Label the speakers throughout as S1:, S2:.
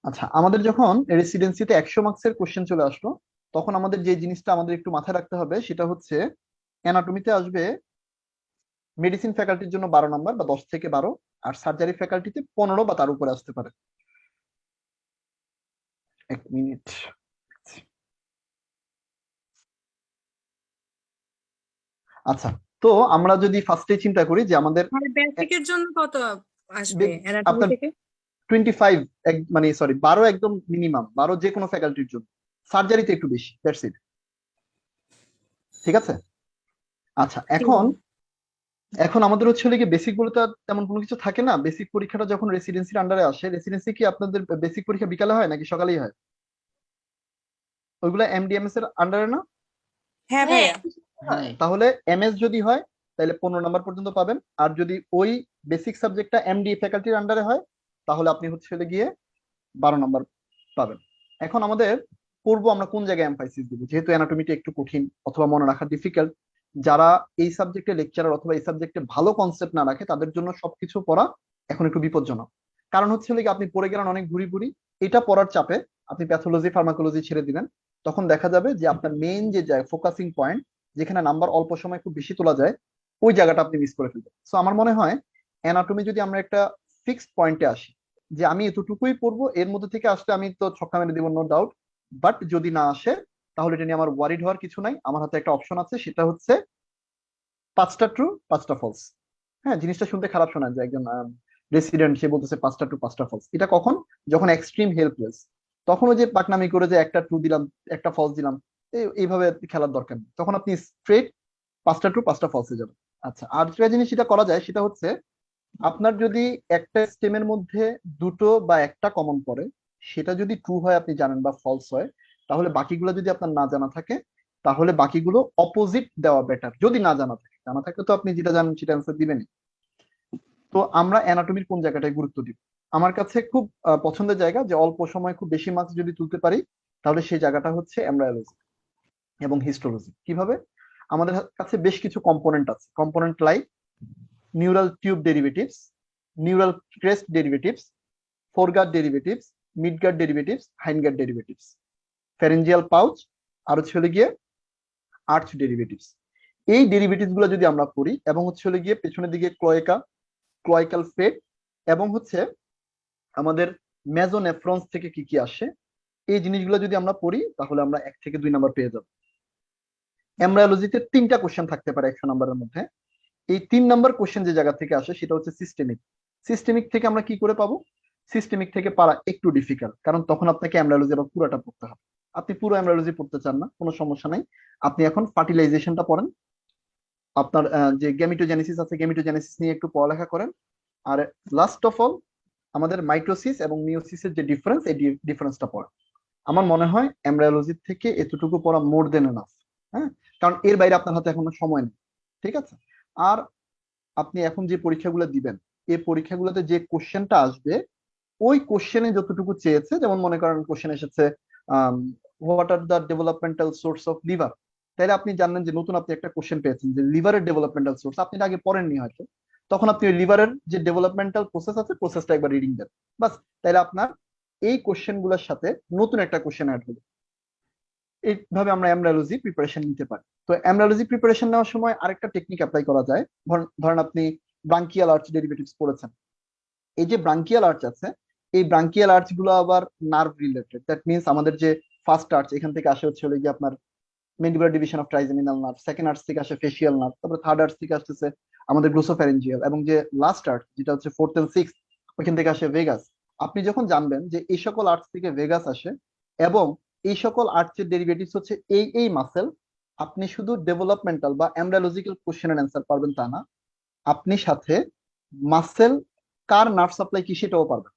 S1: আচ্ছা, আমাদের যখন রেসিডেন্সিতে 100 মার্কসের কোশ্চেন চলে আসলো, তখন আমাদের যে জিনিসটা আমাদের একটু মাথায় রাখতে হবে সেটা হচ্ছে অ্যানাটমিতে আসবে মেডিসিন ফ্যাকাল্টির জন্য 12 নাম্বার বা 10 থেকে 12, আর সার্জারি ফ্যাকাল্টিতে 15 বা তার উপরে আসতে পারে। এক মিনিট। আচ্ছা, তো আমরা যদি ফার্স্টে চিন্তা করি যে আমাদের
S2: মানে বেসিকের জন্য কত আসবে অ্যানাটমি
S1: আপনার
S2: থেকে?
S1: 25, মানে সরি 12 একদম মিনিমাম, 12 যে কোনো ফ্যাকাল্টির জন্য। সার্জারিতে একটু বেশি, দ্যাটস ইট। ঠিক আছে। আচ্ছা,
S2: ঠিক
S1: এখন
S2: আছে।
S1: এখন আমাদের হচ্ছে হলো কি, বেসিক বলে তো আর তেমন কোনো কিছু থাকে না। বেসিক পরীক্ষাটা যখন রেসিডেন্সির আন্ডারে আসে, রেসিডেন্সি কি আপনাদের বেসিক পরীক্ষা বিকালে হয় নাকি সকালেই হয়? ওইগুলা এমডিএমএস এর আন্ডারে না?
S2: হ্যাঁ ভাইয়া।
S1: তাহলে এমএস যদি হয় তাহলে 15 নাম্বার পর্যন্ত পাবেন, আর যদি ওই বেসিক সাবজেক্টটা এমডি ফ্যাকাল্টির আন্ডারে হয় তাহলে আপনি হচ্ছে হলো গিয়ে 12 নাম্বার পাবেন। এখন আমাদের পড়বো আমরা কোন জায়গায় এমফাসিস দিব, যেহেতু অ্যানাটমিটা একটু কঠিন অথবা মনে রাখা ডিফিকাল্ট। যারা এই সাবজেক্টে লেকচারার অথবা এই সাবজেক্টে ভালো কনসেপ্ট না রাখে তাদের জন্য সবকিছু পড়া এখন একটু বিপজ্জনক। কারণ হচ্ছে কি, আপনি পড়ে গেলেন অনেক ঘুরি ঘুরি, এটা পড়ার চাপে আপনি প্যাথোলজি ফার্মাকোলজি ছেড়ে দিবেন। তখন দেখা যাবে যে আপনার মেইন যে ফোকাসিং পয়েন্ট, যেখানে নাম্বার অল্প সময় খুব বেশি তোলা যায়, ওই জায়গাটা আপনি মিস করে ফেলবেন। সো আমার মনে হয় অ্যানাটমি যদি আমরা একটা ফিক্সড পয়েন্টে আসি যে আমি এতটুকুই পড়বো, এর মধ্যে থেকে আসলে আমি তো ছক্কা মেরে দিব, নো ডাউট। বাট যদি না আসে তাহলে এটা নিয়ে আমার ওয়ারিড হওয়ার কিছু নাই। আমার হাতে একটা অপশন আছে, সেটা হচ্ছে 5টা ট্রু 5টা ফলস। হ্যাঁ, জিনিসটা শুনতে খারাপ শোনা যে একজন রেসিডেন্ট সে বলতেছে 5টা ট্রু 5টা ফলস। এটা কখন? যখন এক্সট্রিম হেল্পলেস, তখন ওই যে পাকনামি করে যে একটা ট্রু দিলাম একটা ফলস দিলাম, এইভাবে খেলার দরকার নেই। তখন আপনি স্ট্রেট 5টা ট্রু 5টা ফলসে যাবেন। আচ্ছা, আর একটা জিনিস যেটা করা যায় সেটা হচ্ছে আপনার যদি একটা স্টেমের মধ্যে দুটো বা একটা কমন পড়ে, সেটা যদি ট্রু হয় আপনি জানেন বা ফলস হয়, তাহলে বাকিগুলো যদি আপনার না জানা থাকে তাহলে বাকিগুলো অপোজিট দেওয়া বেটার। যদি না জানা থাকে, জানা থাকলে তো আপনি যেটা জানেন সেটা অ্যান্সার দিবেনই। তো আমরা অ্যানাটমির কোন জায়গাটায় গুরুত্ব দিব? আমার কাছে খুব পছন্দের জায়গা, যে অল্প সময় খুব বেশি মার্কস যদি তুলতে পারি তাহলে সেই জায়গাটা হচ্ছে এমব্রায়োলজি এবং হিস্টোলজি। কিভাবে? আমাদের কাছে বেশ কিছু কম্পোনেন্ট আছে। Component like neural tube derivatives, neural crest derivatives, foregut derivatives, midgut derivatives, hindgut derivatives, pharyngeal pouch, আর হচ্ছে হলো গিয়ে আর্চ ডেরিভেটিভস। এই ডেরিভেটিভস গুলো যদি আমরা পড়ি এবং হচ্ছে হলো গিয়ে পেছনের দিকে ক্লোয়েকা, ক্লোয়াইকাল ফেট, এবং হচ্ছে আমাদের মেজোনেফ্রন্স থেকে কি কি আসে, এই জিনিসগুলো যদি আমরা পড়ি তাহলে আমরা 1 থেকে 2 নাম্বার পেয়ে যাব। এমব্রায়োলজিতে 3টা কোশ্চেন থাকতে পারে 100 নাম্বারের মধ্যে। এই 3 নাম্বার কোশ্চেন যে জায়গা থেকে আসে সেটা হচ্ছে সিস্টেমিক। সিস্টেমিক থেকে আমরা কি করে পাবো? সিস্টেমিক থেকে পারা একটু ডিফিকাল্ট, কারণ তখন আপনাকে এমব্রায়োলজি আবার পুরোটা পড়তে হবে। আপনি পুরো এমব্রায়োলজি পড়তে চান না, কোনো সমস্যা নাই। আপনি এখন ফার্টিলাইজেশনটা পড়েন, আপনার যে গেমিটোজেনেসিস আছে গেমিটোজেনেসিস নিয়ে একটু পড়ালেখা করেন। আর লাস্ট অফ অল আমাদের মাইটোসিস এবং মিওসিসের যে ডিফারেন্স, এই ডিফারেন্সটা পড়েন। আমার মনে হয় এমব্রায়োলজি থেকে এতটুকু পড়া মোর দেন এনাফ। হ্যাঁ, কারণ এর বাইরে আপনার হাতে এখনো সময় নেই। ঠিক আছে। আর আপনি এখন যে পরীক্ষাগুলো দিবেন, এই পরীক্ষাগুলোতে যে কোশ্চেনটা আসবে ওই কোশ্চেনে যতটুকু চেয়েছে, যেমন মনে করেন কোশ্চেন এসেছে what are the developmental source of liver, তাহলে আপনি জানলেন যে নতুন আপনি একটা কোশ্চেন পেয়েছেন যে লিভারের ডেভেলপমেন্টাল সোর্স, আপনি এটা আগে পড়েননি হয়তো। তখন আপনি ওই লিভারের যে ডেভেলপমেন্টাল প্রসেস আছে প্রসেসটা একবার রিডিং দেন, বাস। তাহলে আপনার এই কোশ্চেন গুলোর সাথে নতুন একটা কোশ্চেন অ্যাড হলো। এইভাবে আমরা এমব্রায়োলজি প্রিপারেশন নিতে পারি। তো এমব্রায়োলজি প্রিপারেশন নেওয়ার সময় আরেকটা টেকনিক অ্যাপ্লাই করা যায়। ধরেন আপনি ব্রাঙ্কিয়াল আর্চ ডেরিভেটিভস পড়েছেন। এই যে ব্রাঙ্কিয়াল আর্চ আছে, এই ব্রাঙ্কিয়াল আর্চ গুলো আবার নার্ভ রিলেটেড। দ্যাট মিনস আমাদের যে ফার্স্ট আর্চ, এখান থেকে আসে হচ্ছে হলো গিয়ে আপনার mandibular division of trigeminal nerve, second arch থেকে আসে ফেসিয়াল নার্ভ, তারপরে থার্ড আর্চ থেকে আসতেছে আমাদের গ্লোসোফ্যারেঞ্জিয়াল, এবং যে লাস্ট আর্চ যেটা হচ্ছে ফোর্থ এন্ড সিক্স, ওইখান থেকে আসে ভেগাস। আপনি যখন জানবেন যে এই সকল আর্চ থেকে ভেগাস আসে এবং এই সকল আর্চের ডেরিভেটিভস হচ্ছে এই এই মাসেল, আপনি শুধু ডেভেলপমেন্টাল বা এমব্রায়োলজিক্যাল কোশ্চেনের অ্যান্সার পারবেন তা না, আপনি সাথে মাসেল কার নার্ভ সাপ্লাই কি সেটাও পারবেন।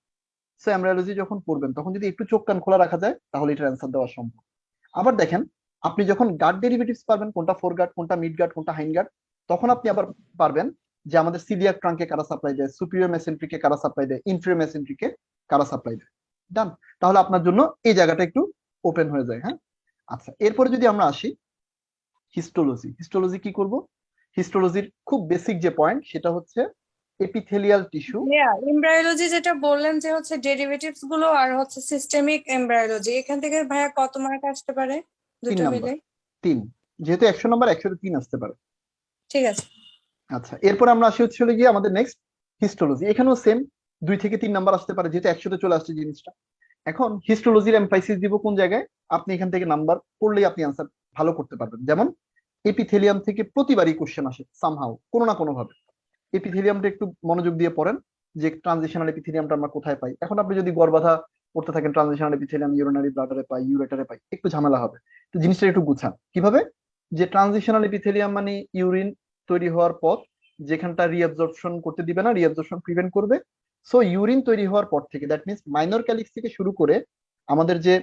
S1: সো এমব্রায়োলজি যখন পড়বেন তখন যদি একটু চোখ কান খোলা রাখা যায় তাহলে এটার অ্যান্সার দেওয়া সম্ভব। আবার দেখেন, আপনি যখন গার্ড ডেরিভেটিভস পারবেন, কোনটা ফোর গার্ড কোনটা মিড গার্ড কোনটা হাইন গার্ড, তখন আপনি আবার পারবেন যে আমাদের সিলিয়াক ট্রাঙ্কে কারা সাপ্লাই দেয়, সুপিরিয়র মেসেন্ট্রিকে কারা সাপ্লাই দেয়, ইনফিরিয়র মেসেন্ট্রিকে কারা সাপ্লাই দেয়। ডান। তাহলে আপনার জন্য এই জায়গাটা একটু ওপেন হয়ে যায়। হ্যাঁ। আচ্ছা, এরপরে যদি আমরা আসি হিস্টোলজি। হিস্টোলজি কি করব? হিস্টোলজির খুব বেসিক যে পয়েন্ট সেটা হচ্ছে এপিথেলিয়াল টিস্যু।
S2: ভাইয়া এমব্রায়োলজি যেটা বললেন যে হচ্ছে ডেরিভেটিভস গুলো আর হচ্ছে সিস্টেমিক এমব্রায়োলজি, এখান থেকে ভাইয়া কত মার্ক আসতে পারে
S1: 3
S2: দুটো
S1: নাম্বার,
S2: মিলে?
S1: 3, যেহেতু 100 নাম্বার 100-3 আসতে পারে।
S2: ঠিক আছে।
S1: আচ্ছা, এরপর আমরা আসি হচ্ছে হলো গিয়ে আমাদের নেক্সট হিস্টোলজি। এখানেও সেম 2 থেকে 3 নাম্বার আসতে পারে, যেহেতু 100-তে চলে আসছে জিনিসটা। এখন হিস্টোলজির এমফাসিস দিব কোন জায়গায়, আপনি এখান থেকে নাম্বার পড়লেই আপনি আনসার ভালো করতে পারবেন। যেমন এপিথেলিয়াম থেকে প্রতিবারই কোশ্চেন আসে সামহাউ, কোনো না কোনো ভাবে। এপিথেলিয়ামটা একটু মনোযোগ দিয়ে পড়েন, যে ট্রানজিশনাল এপিথেলিয়ামটা আমরা কোথায় পাই। এখন আপনি যদি গর্ভাধা পড়তে থাকেন, ট্রানজিশনাল এপিথেলিয়াম ইউরিনারি ব্লাডারে পাই, ইউরেটারে পাই, একটু ঝামেলা হবে। তো জিনিসটা একটু গুছান কিভাবে, যে ট্রানজিশনাল এপিথেলিয়াম মানে ইউরিন তৈরি হওয়ার পথ, যেখানটা রিঅ্যাবজর্পশন করতে দিবে না, রিঅ্যাবজর্পশন প্রিভেন্ট করবে। সো ইউরিন তৈরি হওয়ার পর থেকে, দ্যাট মিনস মাইনর ক্যালিক্স থেকে শুরু করে আমাদের যে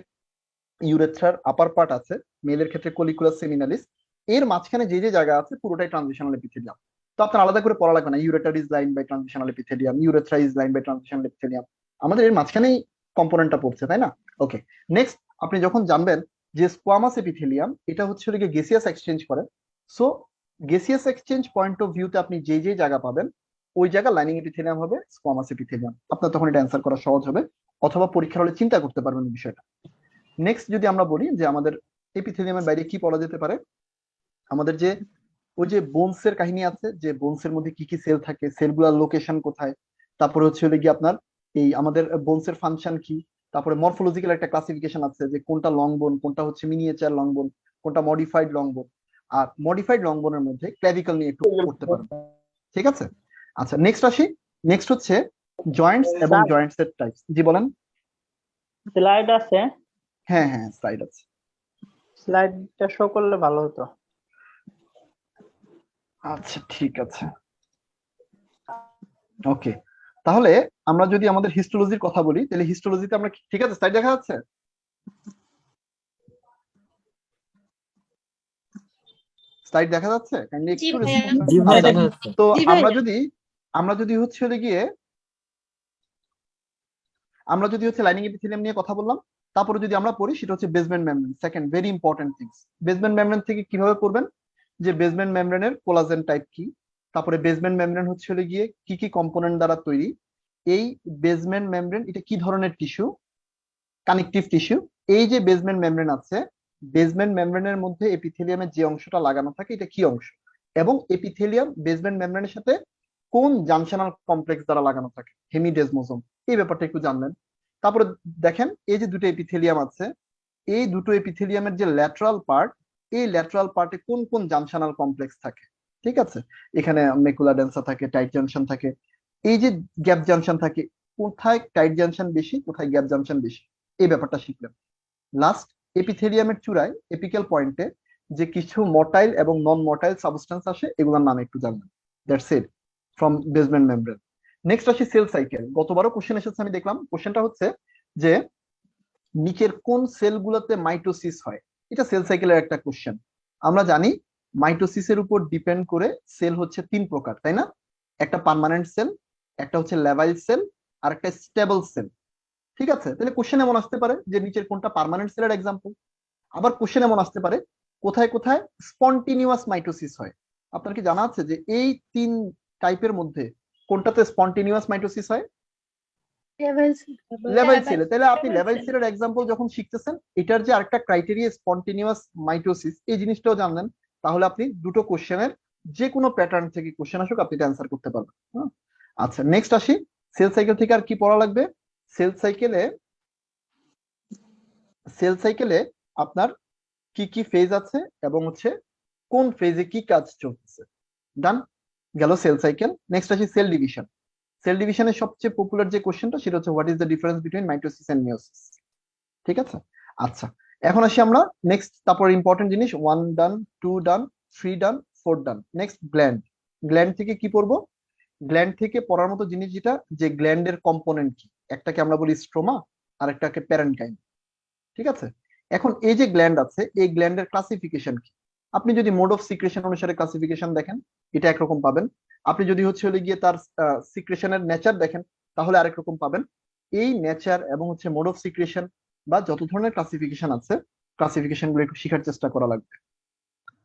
S1: ইউরেথ্রার আপার পার্ট আছে, মেলের ক্ষেত্রে কলিকুলাস সেমিনালিস, এর মাঝখানে যে যে জায়গা আছে পুরোটাই ট্রানজিশনাল এপিথেলিয়াম। তো আপনার আলাদা করে পড়া লাগবে না, ureter is line by transitional epithelium, urethra is line by transitional epithelium, আমাদের এর মাঝখানেই কম্পোনেন্টটা পড়ছে, তাই না? ওকে, নেক্সট আপনি যখন জানবেন যে স্কোয়ামাস এপিথেলিয়াম এটা হচ্ছে হলো গেসিয়াস এক্সচেঞ্জ করে। সো গেসিয়াস এক্সচেঞ্জ পয়েন্ট অফ ভিউতে আপনি যে যে জায়গা পাবেন, ওই জায়গা লাইনিং এপিথেলিয়াম হবে স্কোয়ামাস এপিথেলিয়াম। আপনার তখন এটা অ্যান্সার করা সহজ হবে, অথবা পরীক্ষার হলে চিন্তা করতে পারবেন বিষয়টা। নেক্সট যদি আমরা বলি যে আমাদের এপিথেলিয়ামের বাইরে কি পড়া যেতে পারে, আমাদের যে ওই যে বোনসের কাহিনী আছে, যে বোনসের মধ্যে কি কি সেল থাকে, সেলগুলোর লোকেশন কোথায়, তারপরে হচ্ছে হলো গিয়ে আপনার এই আমাদের বোনসের ফাংশন কি, তারপরে মরফোলজিক্যাল একটা ক্লাসিফিকেশন আছে, যে কোনটা লং বোন, কোনটা হচ্ছে মিনিয়েচার লং বোন, কোনটা মডিফাইড লং বোন। আর মডিফাইড লং বোনের মধ্যে ক্ল্যাভিকল নিয়ে একটু পড়তে পারবেন, ঠিক আছে? আচ্ছা, নেক্সট আসি। নেক্সট হচ্ছে জয়েন্টস এবং জয়েন্টস এর টাইপস। জি বলেন।
S3: স্লাইড আছে,
S1: হ্যাঁ হ্যাঁ, স্লাইড আছে।
S3: স্লাইডটা শো করলে ভালো হতো।
S1: আচ্ছা ঠিক আছে, ওকে। তাহলে আমরা যদি আমাদের হিস্টোলজির কথা বলি, তাহলে হিস্টোলজিতে আমরা ঠিক আছে, স্লাইড দেখা যাচ্ছে? স্লাইড দেখা যাচ্ছে? কাইন্ডলি
S2: জি
S1: একটু
S2: ভাইয়া।
S1: রেসপন্স
S4: জি ভাই,
S1: আচ্ছা,
S4: দেখা যাচ্ছে।
S1: তো
S2: জি
S1: আমরা
S2: ভাইয়া।
S1: যদি আমরা যদি হচ্ছে লাইনিং এপিথেলিয়াম নিয়ে কথা বললাম, তারপরে যদি আমরা পড়ি সেটা হচ্ছে basement membrane. Second very important things, basement membrane থেকে কিভাবে পড়বেন, যে বেসমেন্ট মেমব্রেনের কোলাজেন টাইপ কি, তারপরে বেসমেন্ট মেমব্রেন হচ্ছে হলো গিয়ে কি কি কম্পোনেন্ট দ্বারা তৈরি, এই বেসমেন্ট মেমব্রেন এটা কি ধরনের টিস্যু, কানেকটিভ টিস্যু। এই যে বেসমেন্ট মেমব্রেন আছে, বেসমেন্ট মেমব্রেনের মধ্যে এপিথেলিয়ামের যে অংশটা লাগানো থাকে এটা কি অংশ, এবং এপিথেলিয়াম বেসমেন্ট মেমব্রেনের সাথে কোন জাংশনাল কমপ্লেক্স দ্বারা লাগানো থাকে, হেমিডেসমোজোম, এই ব্যাপারটা একটু জানলেন। তারপরে দেখেন এই যে দুটো এপিথেলিয়াম আছে, এই দুটো এপিথেলিয়ামের যে ল্যাটারাল পার্ট, এই ল্যাটারাল পার্টে কোন কোন জাংশনাল কমপ্লেক্স থাকে, ঠিক আছে? এখানে মেকুলা ডেন্সা থাকে, টাইট জাংশন থাকে, এই যে গ্যাপ জাংশন থাকে, কোথায় টাইট জাংশন বেশি, কোথায় গ্যাপ জাংশন বেশি, এই ব্যাপারটা শিখলেন। লাস্ট, এপিথেলিয়ামের চূড়ায় এপিক্যাল পয়েন্টে যে কিছু মটাইল এবং নন মটাইল সাবস্টেন্স আসে, এগুলোর নাম একটু জানবেন। That's it from basement membrane. Next আসি সেল সাইকেল। গতবারও কোশ্চেন এসেছে, আমি দেখলাম কোশ্চেনটা হচ্ছে যে নিচের কোন সেলগুলোতে মাইটোসিস হয়, এটা সেল সাইকেলের একটা কোশ্চেন। আমরা জানি মাইটোসিসের উপর ডিপেন্ড করে সেল হচ্ছে 3 প্রকার, তাই না? একটা পার্মানেন্ট সেল, একটা হচ্ছে ল্যাভাইল সেল, আর একটা স্টেবল সেল, ঠিক আছে? তাহলে কোশ্চেন এমন আসতে পারে যে নিচের কোনটা পার্মানেন্ট সেলের এক্সাম্পল। আবার কোশ্চেন এমন আসতে পারে কোথায় কোথায় স্পন্টিনিউয়াস মাইটোসিস হয়। আপনার কি জানা আছে যে এই 3 টাইপের মধ্যে কোনটাতে স্পন্টিনিউয়াস মাইটোসিস হয়? লেভাইল সেলে। তাহলে আপনি লেভাইল সেলের এক্সাম্পল যখন শিখতেছেন, এটার যে আরেকটা ক্রাইটেরিয়া স্পন্টিনিউয়াস মাইটোসিস, এই জিনিসটাও জানলেন, তাহলে আপনি দুটো কোশ্চেনের যে কোনো প্যাটার্ন থেকে কোশ্চেন আসুক আপনি এটা অ্যান্সার করতে পারবেন। আচ্ছা, নেক্সট আসি। সেল সাইকেল থেকে আর কি পড়া লাগবে? সেল সাইকেলে আপনার কি কি ফেজ আছে এবং হচ্ছে কোন ফেজে কি কাজ চলতেছে। ডান, গেল সেল সাইকেল। নেক্সট আসি সেল ডিভিশন। সেল ডিভিশনের সবচেয়ে পপুলার যে কোশ্চেনটা সেটা হচ্ছে what is the difference between mitosis and meiosis, ঠিক আছে? আচ্ছা, এখন আসি আমরা নেক্সট, তারপর ইম্পর্টেন্ট জিনিস 1 done, 2 done, 3 done, 4 done. Next gland. Gland থেকে কি পড়বো? গ্ল্যান্ড থেকে পড়ার মতো জিনিস যেটা, যে গ্ল্যান্ডের কম্পোনেন্ট কি, একটাকে আমরা বলি স্ট্রোমা আর একটাকে প্যারেনকাইম, ঠিক আছে? এখন এই যে গ্ল্যান্ড আছে, এই গ্ল্যান্ডের ক্লাসিফিকেশন কি, আপনি যদি মোড অফ সিক্রেশন অনুসারে ক্লাসিফিকেশন দেখেন এটা একরকম পাবেন, আপনি যদি হচ্ছে হলে গিয়ে তার সিক্রেশনের নেচার দেখেন তাহলে আরেক রকম পাবেন। এই নেচার এবং হচ্ছে মোড অফ সিক্রেশন বা যত ধরনের ক্লাসিফিকেশন আছে, ক্লাসিফিকেশন গুলো একটু শেখার চেষ্টা করা লাগবে।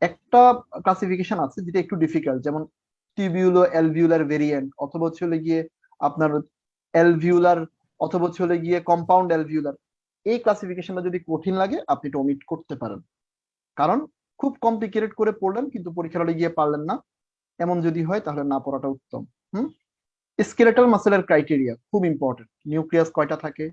S1: একটা ক্লাসিফিকেশন আছে যেটা একটু ডিফিকাল্ট, যেমন টিবিউলো অ্যালভিউলার ভেরিয়েন্ট, অথবা হচ্ছে হলো গিয়ে আপনার অ্যালভিউলার, অথবা হচ্ছে হলো গিয়ে কম্পাউন্ড অ্যালভিউলার। এই ক্লাসিফিকেশনটা যদি কঠিন লাগে আপনি এটা ওমিট করতে পারেন, কারণ খুব কমপ্লিকেটেড করে পড়লেন কিন্তু পরীক্ষার হলে গিয়ে পারলেন না, এমন যদি হয় তাহলে না পড়াটা উত্তম। হুম। স্কেলেটাল মাসেলের ক্রাইটেরিয়া খুব ইম্পর্টেন্ট। নিউক্লিয়াস কয়টা থাকে,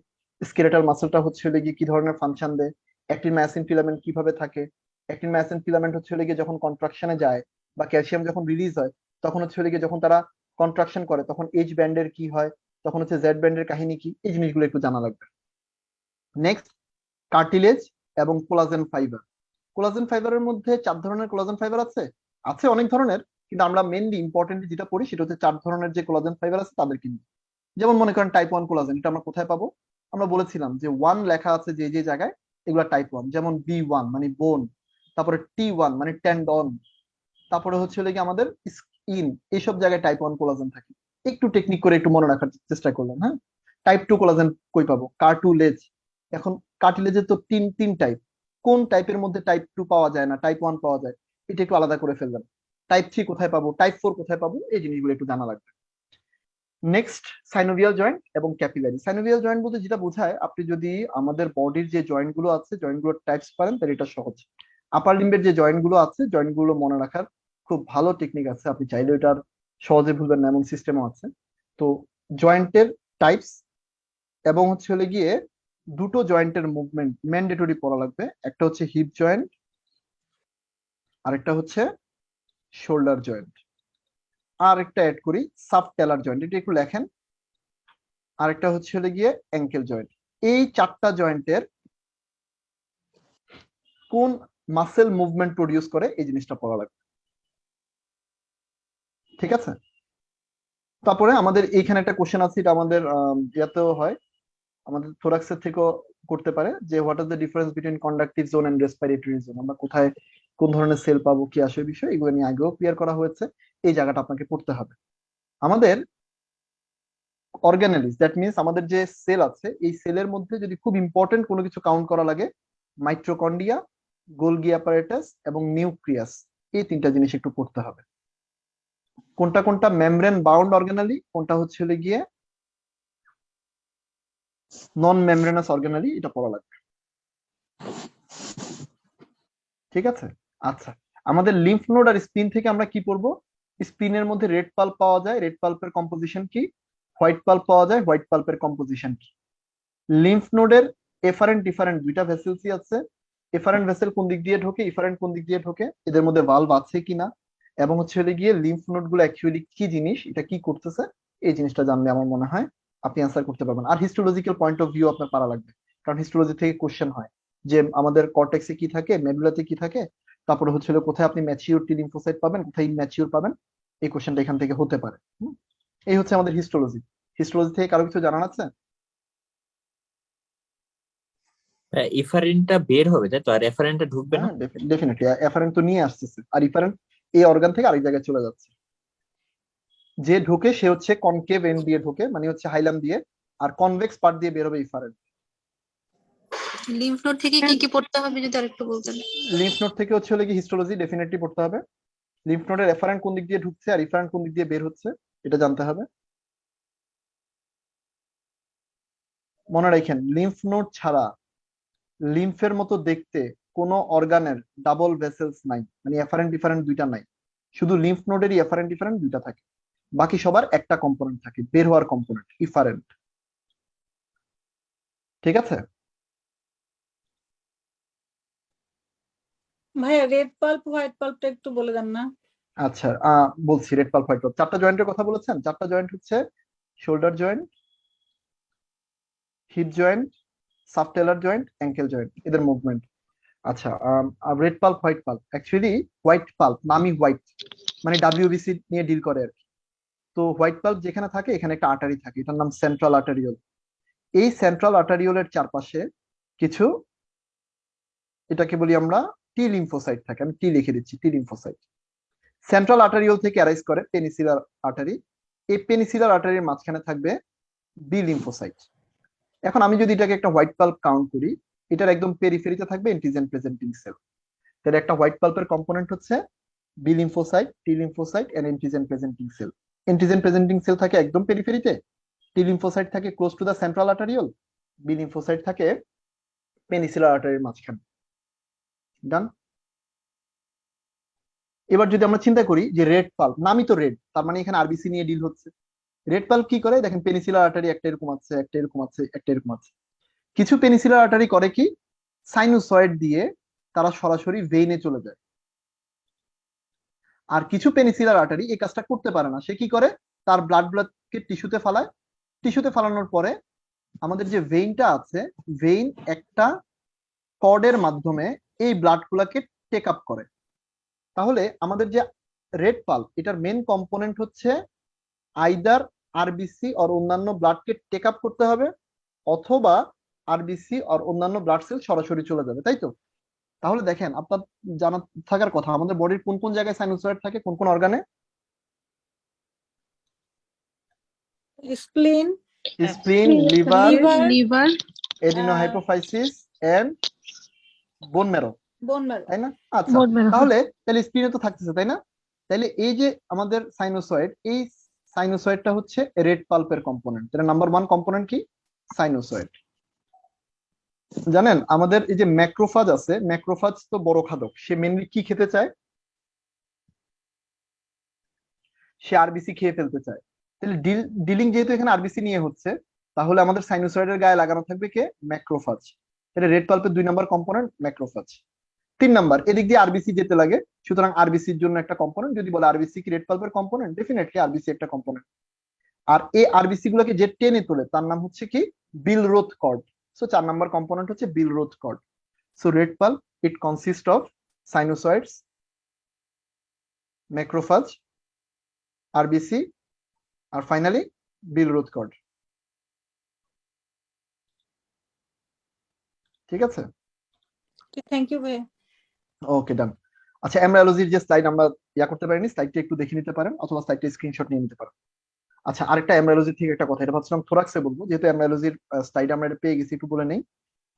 S1: স্কেলেটাল মাসেলটা হচ্ছে হলে গিয়ে কি ধরনের ফাংশন দেয়, অ্যাক্টিন মায়োসিন ফিলামেন্ট কিভাবে থাকে, অ্যাক্টিন মায়োসিন ফিলামেন্ট হচ্ছে হলে গিয়ে যখন কন্ট্রাকশনে যায় বা ক্যালসিয়াম যখন রিলিজ হয় তখন হচ্ছে হলে গিয়ে যখন তারা কন্ট্রাকশন করে তখন এইচ ব্যান্ডের কি হয়, তখন হচ্ছে জেড ব্যান্ডের কাহিনী কি, এই জিনিসগুলো একটু জানা লাগবে। নেক্সট, কার্টিলেজ এবং কোলাজেন ফাইবার। কোলাজেন ফাইবারের মধ্যে 4 ধরনের কোলাজেন ফাইবার আছে, আছে অনেক ধরনের, কিন্তু আমরা মেনলি ইম্পর্টেন্ট যেটা পড়ি সেটা হচ্ছে 4 ধরনের যে কোলাজেন ফাইবার আছে তাদেরকে নিয়ে। যেমন মনে করেন টাইপ 1 কোলাজেন, এটা আমরা কোথায় পাবো? আমরা বলেছিলাম যে 1 লেখা আছে যে যে জায়গায়, এগুলা টাইপ 1, যেমন B1 মানে বোন, তারপরে T1 মানে টেন্ডন, তারপরে হচ্ছে হলো কি আমাদের স্কিন, এইসব জায়গায় টাইপ 1 কোলাজেন থাকে। একটু টেকনিক করে একটু মনে রাখার চেষ্টা করলাম। হ্যাঁ, টাইপ 2 কোলাজেন কই পাবো? কার্টুলেজ। এখন কার্টিলেজের তো তিন তিন টাইপ, কোন টাইপের মধ্যে টাইপ 2 পাওয়া যায় না, টাইপ 1 পাওয়া যায়, এটা একটু আলাদা করে ফেলবেন। টাইপ 3 কোথায় পাবো, টাইপ 4 কোথায় পাবো, এই জিনিসগুলো একটু জানা লাগবে। নেক্সট, সাইনোভিয়াল জয়েন্ট এবং ক্যাপিলারি। সাইনোভিয়াল জয়েন্ট বলতে যেটা বোঝায়, আপনি যদি আমাদের বডির যে জয়েন্ট গুলো আছে জয়েন্ট গুলোর টাইপস পারেন তাহলে এটা সহজ। আপার লিম্বের যে জয়েন্ট গুলো আছে জয়েন্ট গুলো মনে রাখার খুব ভালো টেকনিক আছে, আপনি চাইলে এটার সহজে ভুলবেন না এমন সিস্টেমও আছে। তো জয়েন্টের টাইপস এবং হচ্ছে হলে গিয়ে দুটো জয়েন্টের মুভমেন্ট ম্যান্ডেটরি পড়া লাগবে, একটা হচ্ছে হিপ জয়েন্ট, আরেকটা হচ্ছে শোল্ডার জয়েন্ট, আর একটা অ্যাড করি সাবটেলার জয়েন্ট, এটা একটু লেখেন, আরেকটা হচ্ছে হলে গিয়ে অ্যাঙ্কেল জয়েন্ট। এই 4টা জয়েন্টের কোন মাসেল মুভমেন্ট প্রডিউস করে এই জিনিসটা পড়া লাগবে। ঠিক আছে, তারপরে আমাদের এইখানে একটা কোশ্চেন আছে, এটা আমাদের ইয়াতেও হয়, আমাদের থোরাক্সের থেকেও করতে পারে, যে what is the difference between conductive zone and respiratory zone, আমরা কোথায় কোন ধরনের সেল পাবো কি আসে বিষয়, এগুলো নিয়ে আগেও ক্লিয়ার করা হয়েছে, এই জায়গাটা আপনাকে পড়তে হবে। আমাদের অর্গানেলিস, দ্যাট মিনস আমাদের যে সেল আছে এই সেলের মধ্যে যদি খুব ইম্পর্টেন্ট কোনো কিছু কাউন্ট করা লাগে, মাইট্রোকন্ডিয়া, গোলগি অ্যাপারেটাস এবং নিউক্লিয়াস, এই 3টা জিনিস একটু পড়তে হবে। কোনটা কোনটা মেমব্রেন বাউন্ড অর্গানালি, কোনটা হচ্ছে হলে গিয়ে নন মেমব্রেনাস অর্গানালি, এটা পড়া লাগবে। ঠিক আছে, আচ্ছা, আমাদের লিম্ফ নোড আর স্পিন থেকে আমরা কি পড়বো? স্পিনের মধ্যে রেড পাল্প পাওয়া যায়, রেড পাল্পের কম্পোজিশন কি? হোয়াইট পাল্প পাওয়া যায়, হোয়াইট পাল্পের কম্পোজিশন কি? লিম্ফ নোডের এফারেন্ট ডিফারেন্ট দুইটা ভেসেলসই আছে, এফারেন্ট ভেসেল কোন দিক দিয়ে ঢোকে, ইফারেন্ট কোন দিক দিয়ে ঢোকে, এদের মধ্যে ভালভ আছে কিনা, এবং হচ্ছে হলে গিয়ে লিম্ফ নোড গুলো অ্যাকচুয়ালি কি জিনিস, এটা কি করতেছে, এই জিনিসটা জানলে আমার মনে হয় আপনি অ্যান্সার করতে পারবেন। আর হিস্টোলজিক্যাল পয়েন্ট অফ ভিউ আপনার পারা লাগবে, কারণ হিস্টোলজি থেকে কোশ্চেন হয় যে আমাদের কর্টেক্সে কি থাকে, মেডুলাতে কি থাকে, তারপরে হচ্ছে হলো কোথায় আপনি ম্যাচিউর টি লিম্ফোসাইট পাবেন, কোথায় ইনম্যাচিউর পাবেন, এই কোশ্চেনটা এখান থেকে হতে পারে। এই হচ্ছে আমাদের হিস্টোলজি। হিস্টোলজি থেকে কারো কিছু জানার আছে?
S4: ইফারিনটা বের হবে তাই তো, আর রেফারেন্টটা ঢুকবে না?
S1: হ্যাঁ, ডেফিনেটলি এফারেন্ট তো নিয়ে আসতেছে, আর ইফারেন্ট এই অর্গান থেকে আরেক জায়গায় চলে যাচ্ছে। যে ঢোকে সে হচ্ছে কনকেভ এন্ড দিয়ে ঢোকে, মানে হচ্ছে হাইলাম দিয়ে, আর কনভেক্স পার্ট দিয়ে বের হবে ইফারেন্ট।
S5: লিম্ফ নোড থেকে কি কি পড়তে হবে যদি আরেকটু বলতেন?
S1: লিম্ফ নোড থেকে হচ্ছে হলে কি হিস্টোলজি ডেফিনেটলি পড়তে হবে, লিম্ফ নোডের এফারেন্ট কোন দিক দিয়ে ঢুকছে আর ইফারেন্ট কোন দিক দিয়ে বের হচ্ছে এটা জানতে হবে। মনে রাখেন, লিম্ফ নোড ছাড়া লিম্ফের মতো দেখতে কোনো অর্গানের ডাবল ভেসেলস নাই, মানে এফারেন্ট ডিফারেন্ট দুইটা নাই, শুধু লিম্ফ নোডেরই এফারেন্ট ডিফারেন্ট দুইটা থাকে, বাকি সবার একটা কম্পোনেন্ট থাকে, বের হওয়ার কম্পোনেন্ট ইফারেন্ট। ঠিক আছে,
S6: ভাইয়া রেড পাল্প হোয়াইট পাল্পটা একটু বলে দেন না?
S1: আচ্ছা, বলছি, রেড পাল্প হোয়াইট পাল্প 4টা জয়েন্টের কথা বলেছেন, 4টা জয়েন্ট হচ্ছে shoulder joint, hip joint, subtalar joint, ankle joint, এদের মুভমেন্ট। আচ্ছা, red pulp white pulp, actually white pulp নামই হোয়াইট, মানে ডাব্লিউবিসি নিয়ে ডিল করে আর কি। তো হোয়াইট পাল্প যেখানে থাকে এখানে একটা আর্টারি থাকে, এটার নাম সেন্ট্রাল আর্টারিওল। এই সেন্ট্রাল আর্টারিওলের চারপাশে কিছু, এটাকে বলি আমরা টি লিম্ফোসাইট থাকে, আমি টি লিখে দিচ্ছি, টি লিম্ফোসাইট। সেন্ট্রাল আর্টারিওল থেকে অ্যারাইজ করে পেনিসিলার আর্টারি, এই পেনিসিলার আর্টারির মাঝখানে থাকবে বি লিম্ফোসাইট। এখন আমি যদি এটাকে একটা হোয়াইট পাল্প কাউন্ট করি, এটার একদম পেরিফেরিতে থাকবে অ্যান্টিজেন প্রেজেন্টিং সেল, তাহলে একটা হোয়াইট পাল্পের কম্পোনেন্ট হচ্ছে B lymphocyte, T lymphocyte and antigen presenting cell. Antigen presenting cell থাকে একদম পেরিফেরিতে, টি লিম্ফোসাইট থাকে close to the central arteriole, B lymphocyte থাকে পেনিসিলার আর্টারির মাঝখানে। ডান। এবার যদি আমরা চিন্তা করি যে রেড পাল্প, নামই তো রেড, তার মানে এখানে আরবিসি নিয়ে ডিল হচ্ছে। রেড পাল্প কি করে দেখেন, পেনিসিলার আর্টারি একটা এরকম আছে, একটা এরকম আছে, একটা এরকম আছে। কিছু পেনিসিলার আর্টারি করে কি, সাইনোসয়েড দিয়ে তারা সরাসরি ভেইনে চলে যায়। আর কিছু পেনিসিলার আর্টারি এই কাজটা করতে পারে না, সে কি করে, তার ব্লাডকে টিস্যুতে ফালায়, টিস্যুতে ফালানোর পরে আমাদের যে ভেইনটা আছে, ভেইন একটা কর্ডের মাধ্যমে এই ব্লাড গুলাকে টেক আপ করে। তাহলে আমাদের যে রেড পাল্প, এটার মেন কম্পোনেন্ট হচ্ছে আইদার আরবিসি আর অন্যান্য ব্লাডকে টেক আপ করতে হবে, অথবা আরবিসি আর অন্যান্য ব্লাড সেল সরাসরি চলে যাবে, তাই তো? তাহলে দেখেন, আপনার জানা থাকার কথা আমাদের বডির কোন কোন জায়গায় সাইনোসয়েড থাকে, কোন কোন অর্গানে?
S6: Spleen,
S1: spleen, liver,
S6: liver,
S5: liver,
S1: adenohypophysis and bone marrow,
S6: bone marrow.
S1: তাই না? আচ্ছা,
S5: বোন ম্যারো।
S1: তাহলে তাহলে স্প্লিনে তো থাকতেছে, তাই না? তাহলে এই যে আমাদের সাইনোসয়েড, এই সাইনোসয়েডটা হচ্ছে রেড পাল্পের কম্পোনেন্ট। যেটা নাম্বার 1 কম্পোনেন্ট কি, সাইনোসয়েড। জানেন আমাদের এই যে ম্যাক্রোফাজ আছে, ম্যাক্রোফাজ তো বড় খাদক, সে মেনলি কি খেতে চায়, সে আরবিসি খেয়ে ফেলতে চায়। তাহলে ডিলিং যেহেতু এখানে আরবিসি নিয়ে হচ্ছে, তাহলে আমাদের সাইনোসয়েডের গায়ে লাগানো থাকবে কে, ম্যাক্রোফাজ। এটা রেড পাল্পের 2 নম্বর কম্পোনেন্ট ম্যাক্রোফাজ। 3 নাম্বার, এদিক দিয়ে আরবিসি যেতে লাগে, সুতরাং আরবিসির জন্য একটা কম্পোনেন্ট। যদি বলে আরবিসি কি রেড পাল্পের কম্পোনেন্ট, ডেফিনেটলি আরবিসি একটা কম্পোনেন্ট। আর এই আরবিসি গুলোকে যে টেনে তোলে তার নাম হচ্ছে কি, Billroth cord. So 4 number component হচ্ছে Billroth cord. So red pulp, it consist of sinusoids, macrophage, RBC, আর ফাইনালি বিলরোথ কর্ড। ঠিক আছে,
S6: থ্যাংক ইউ ভাই।
S1: ওকে ডান। আচ্ছা, এমব্রায়োলজির যে স্লাইড আমরা করতে পারিনি, স্লাইডটা একটু দেখে নিতে পারেন, অথবা স্লাইডটা স্ক্রিনশট নিয়ে নিতে পারেন। আচ্ছা, আরেকটা এমব্রায়োলজি থেকে একটা কথা, এটা ভাবছিলাম থোরাক্সে বলবো, যেহেতু এমব্রায়োলজির স্লাইড আমরা এটা পেয়ে গেছি, একটু বলে নেই।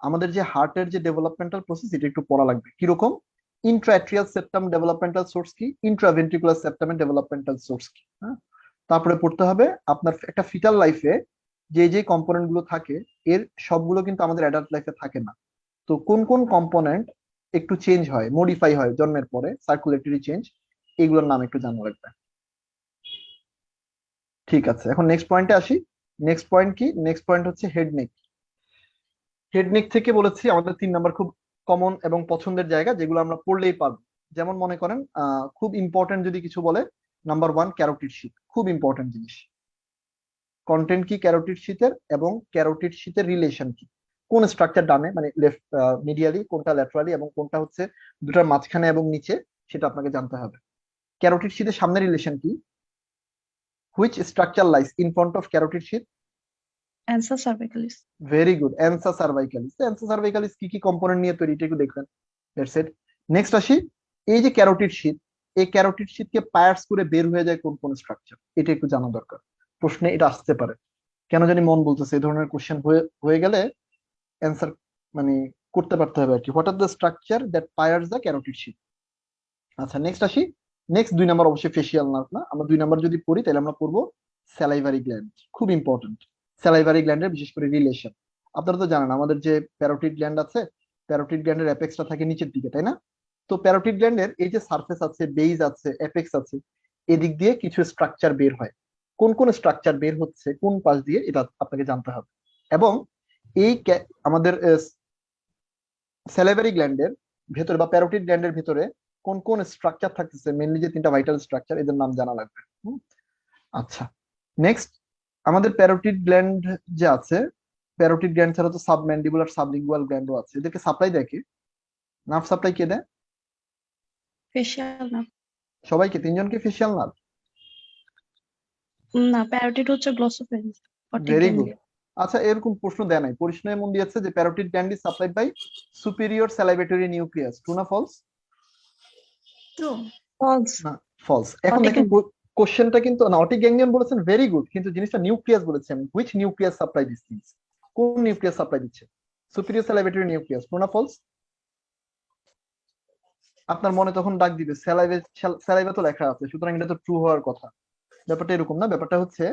S1: আমাদের যে হার্টের যে ডেভেলপমেন্টাল প্রসেস, এটা একটু পড়া লাগবে। কিরকম, ইন্ট্রাএট্রিয়াল সেপ্টাম ডেভেলপমেন্টাল সোর্স কি, ইন্ট্রাভেন্ট্রিকুলার সেপ্টামের ডেভেলপমেন্টাল সোর্স কি। হ্যাঁ, তারপরে পড়তে হবে আপনার একটা ফিটাল লাইফে যে যে কম্পোনেন্ট গুলো থাকে, এর সবগুলো কিন্তু আমাদের অ্যাডাল্ট লাইফে থাকে না। তো কোন কোন কম্পোনেন্ট একটু চেঞ্জ হয়, মডিফাই হয় জন্মের পরে, সার্কুলেটরি চেঞ্জ, এগুলোর নাম একটু জানা লাগবে। ঠিক আছে, এখন নেক্সট পয়েন্টে আসি। নেক্সট পয়েন্ট কি, নেক্সট পয়েন্ট হচ্ছে হেড নেক। হেড নেক থেকে বলেছি আমাদের 3 নাম্বার খুব কমন এবং পছন্দের জায়গা, যেগুলো আমরা পড়লেই পারবো। যেমন মনে করেন খুব ইম্পর্টেন্ট যদি কিছু বলে, নাম্বার 1 ক্যারোটিড শীট, খুব ইম্পর্টেন্ট জিনিস। কন্টেন্ট কি ক্যারোটিড শীটের, এবং ক্যারোটিড শীটের রিলেশন কি, কোন স্ট্রাকচার ডানে মানে লেফট মিডিয়ালি, কোনটা ল্যাটারালি, এবং কোনটা হচ্ছে দুটার মাঝখানে এবং নিচে, সেটা আপনাকে জানতে হবে। ক্যারোটিড শীটের সামনে রিলেশন কি, which structure lies in front of carotid sheath?
S5: Ansa cervicalis.
S1: Very good, ansa cervicalis. Ansa cervicalis কি কি কম্পোনেন্ট নিয়ে তৈরি, এটা একটু দেখবেন। That's it. নেক্সট আসি, এই যে ক্যারোটিড শীট, এই ক্যারোটিড শীটকে পায়ার্স করে বের হয়ে যায় কোন কোন স্ট্রাকচার, এটা একটু জানা দরকার। প্রশ্নে এটা আসতে পারে, কেন জানি মন বলতেছে এই ধরনের কোশ্চেন হয়ে গেলে অ্যান্সার মানে করতে পারতে হবে আর কি। What are the structure that pierce the carotid sheath. আচ্ছা, নেক্সট আসি। নেক্সট 2 নাম্বার অবশ্যই ফেসিয়াল নার্ভ না, আমরা 2 নাম্বার যদি পড়ি তাহলে আমরা পড়বো স্যালাইভারি গ্ল্যান্ড। খুব ইম্পর্টেন্ট স্যালাইভারি গ্ল্যান্ডের বিশেষ করে রিলেশন। আপনারা তো জানেন আমাদের যে প্যারোটিড গ্ল্যান্ড আছে, প্যারোটিড গ্ল্যান্ডের অ্যাপেক্সটা থাকে নিচের দিকে, তাই না? তো প্যারোটিড গ্ল্যান্ডের এই যে সারফেস আছে, বেইজ আছে, অ্যাপেক্স আছে, এদিক দিয়ে কিছু স্ট্রাকচার বের হয়। কোন কোন স্ট্রাকচার বের হচ্ছে কোন পাশ দিয়ে, এটা আপনাকে জানতে হবে। এবং এই আমাদের স্যালাইভারি গ্ল্যান্ডের ভেতরে বা প্যারোটিড গ্ল্যান্ডের ভেতরে কোন কোন স্ট্রাকচার থাকতেছে, মেনলি যে 3টা ভাইটাল স্ট্রাকচার, এদের নাম জানা লাগবে। আচ্ছা, নেক্সট আমাদের প্যারোটিড গ্ল্যান্ড যে আছে, প্যারোটিড গ্ল্যান্ড ছাড়া তো সাবম্যান্ডিবুলার, সাবলিঙ্গুয়াল গ্ল্যান্ডও আছে। এদেরকে সাপ্লাই দেয় কে, নার্ভ সাপ্লাই কে দেয়?
S5: ফেশিয়াল না,
S1: সবাইকে, 3জনকে ফেসিয়াল নার্ভ।
S5: না প্যারোটিড হচ্ছে গ্লসোফেরিঞ্জ।
S1: Very good. আচ্ছা, এরকম প্রশ্ন দেয় নাই, প্রশ্নে মন দিয়েছে যে parotid gland is supplied by superior salivatory nucleus. True না ফলস?
S5: ট্রু। ফলস।
S1: না, ফলস। এখন দেখেন কোশ্চেনটা কিন্তু না, অটিক গ্যাংলিয়ন বলেছেন, ভেরি গুড, কিন্তু জিনিসটা নিউক্লিয়াস বলেছেন। Which nucleus supply this things, কোন নিউক্লিয়াস সাপ্লাই দিচ্ছে? Superior salivatory nucleus. ট্রু না ফলস? আপনার মনে তখন ডাক দিবে স্যালাইভা তো লেখা আছে, সুতরাং এটা তো ট্রু হওয়ার কথা। ব্যাপারটা এরকম না, ব্যাপারটা হচ্ছে